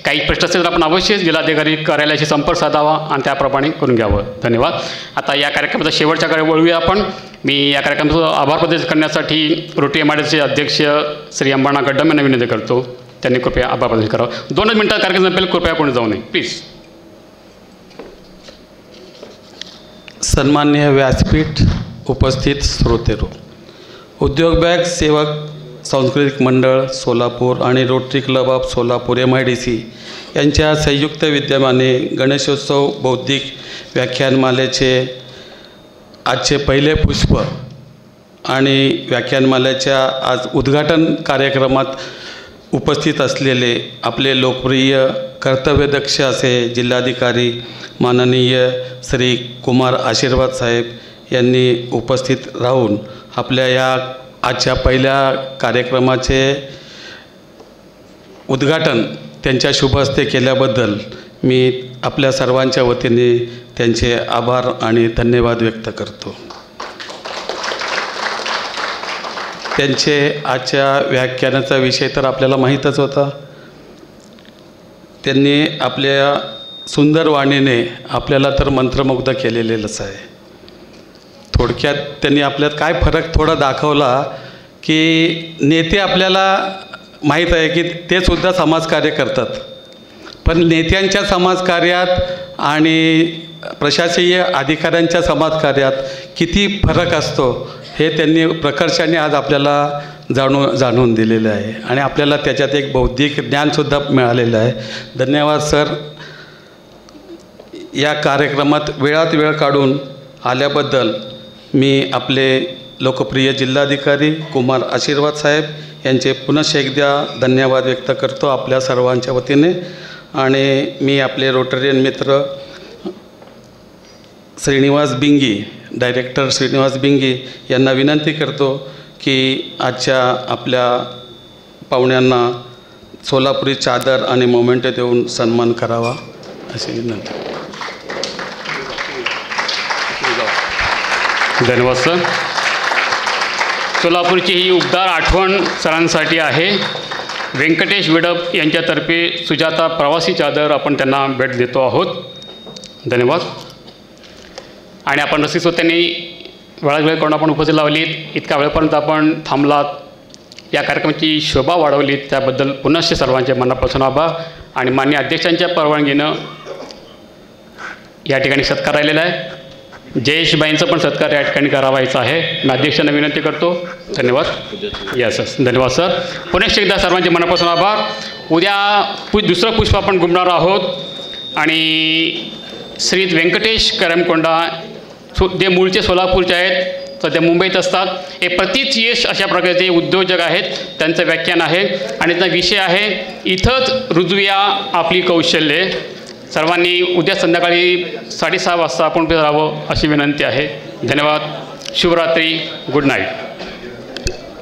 काही प्रश्न असतील तर आपण अवश्य जिल्हाधिकारी कार्यालयाशी संपर्क साधावा आणि त्याप्रमाणे करून घ्यावं. धन्यवाद. आता या कार्यक्रमाचा शेवटच्याकडे वळूया आपण. मी या कार्यक्रमाचं आभार प्रदर्शित करण्यासाठी रोटरी MIDCचे अध्यक्ष श्री अंबाना गड्डम यांना विनंती करतो. त्यांनी कृपया आभार प्रदर्शित करावं. 2 मिनिटात कार्यक्रम संपेल, कृपया कोणी जाऊ नये प्लीज. सन्माननीय व्यासपीठ, उपस्थित श्रोतेरो, उद्योग बँक सेवक सांस्कृतिक मंडळ सोलापूर आणि rotary club of Solapur MIDC यांच्या संयुक्त विद्यमाने गणेशोत्सव बौद्धिक व्याख्यानमालेचे आजचे पहिले पुष्प आणि व्याख्यानमालेच्या आज उद्घाटन कार्यक्रमात उपस्थित असलेले आपले लोकप्रिय कर्तव्यदक्ष असे जिल्हाधिकारी माननीय श्री कुमार आशीर्वाद साहेब यांनी उपस्थित राहून आपल्या या आजच्या पहिल्या कार्यक्रमाचे उद्घाटन त्यांच्या शुभ हस्ते केल्याबद्दल मी आपल्या सर्वांच्या वतीने त्यांचे आभार आणि धन्यवाद व्यक्त करतो. त्यांचे आजच्या व्याख्यानाचा विषय तर आपल्याला माहीतच होता. त्यांनी आपल्या सुंदर वाणीने आपल्याला तर मंत्रमुग्ध केलेलंच आहे. थोडक्यात त्यांनी आपल्यात काय फरक थोडा दाखवला की नेते आपल्याला माहीत आहे की ते सुद्धा समाजकार्य करतात, पण नेत्यांच्या समाजकार्यात आणि प्रशासकीय अधिकाऱ्यांच्या समाजकार्यात किती फरक असतो हे त्यांनी प्रकर्षाने आज आपल्याला जाणून दिलेलं आहे आणि आपल्याला त्याच्यात एक बौद्धिक ज्ञानसुद्धा मिळालेलं आहे. धन्यवाद सर. या कार्यक्रमात वेळात वेळ काढून आल्याबद्दल मी आपले लोकप्रिय जिल्हाधिकारी कुमार आशीर्वाद साहेब यांचे पुनश्च एकदा धन्यवाद व्यक्त करतो आपल्या सर्वांच्या वतीने. आणि मी आपले रोटरियन मित्र श्रीनिवास बिंगी, डायरेक्टर श्रीनिवास बिंगी यांना विनंती करतो की आजच्या आपल्या पाहुण्यांना सोलापुरी चादर आणि मोमेंटो देऊन सन्मान करावा अशी विनंती. धन्यवाद सर. सोलापूरची ही उबदार आठवण सरांसाठी आहे. व्यंकटेश विडप यांच्यातर्फे सुजाता प्रवासी चादर आपण त्यांना भेट देतो आहोत. धन्यवाद. आणि आपण रसिक त्यांनी वेळात वेळ करून आपण उपस्थित लावलीत, इतक्या वेळेपर्यंत आपण थांबलात, या कार्यक्रमाची शोभा वाढवलीत, त्याबद्दल पुनश्च सर्वांचे मनापासून आभार. आणि माननीय अध्यक्षांच्या परवानगीनं या ठिकाणी सत्कार राहिलेला आहे. जयेशबाईंचा पण सत्कार या ठिकाणी करावायचा आहे. मी अध्यक्षांना विनंती करतो. धन्यवाद. Yes sir. धन्यवाद सर. पुनश्च एकदा सर्वांचे मनापासून आभार. उद्या दुसरं पुष्प आपण घुमणार आहोत आणि श्री व्यंकटेश करमकोंडा जे मूळचे सोलापूरचे आहेत, सध्या मुंबईत असतात, हे प्रतीच यश अशा प्रकारचे उद्योजक आहेत. त्यांचं व्याख्यान आहे आणि त्यांचा विषय आहे इथंच रुजवूया आपली कौशल्ये. सर्वांनी उद्या संध्याकाळी 6:30 वाजता आपण राहावं अशी विनंती आहे. धन्यवाद. शुभरात्री. Good night.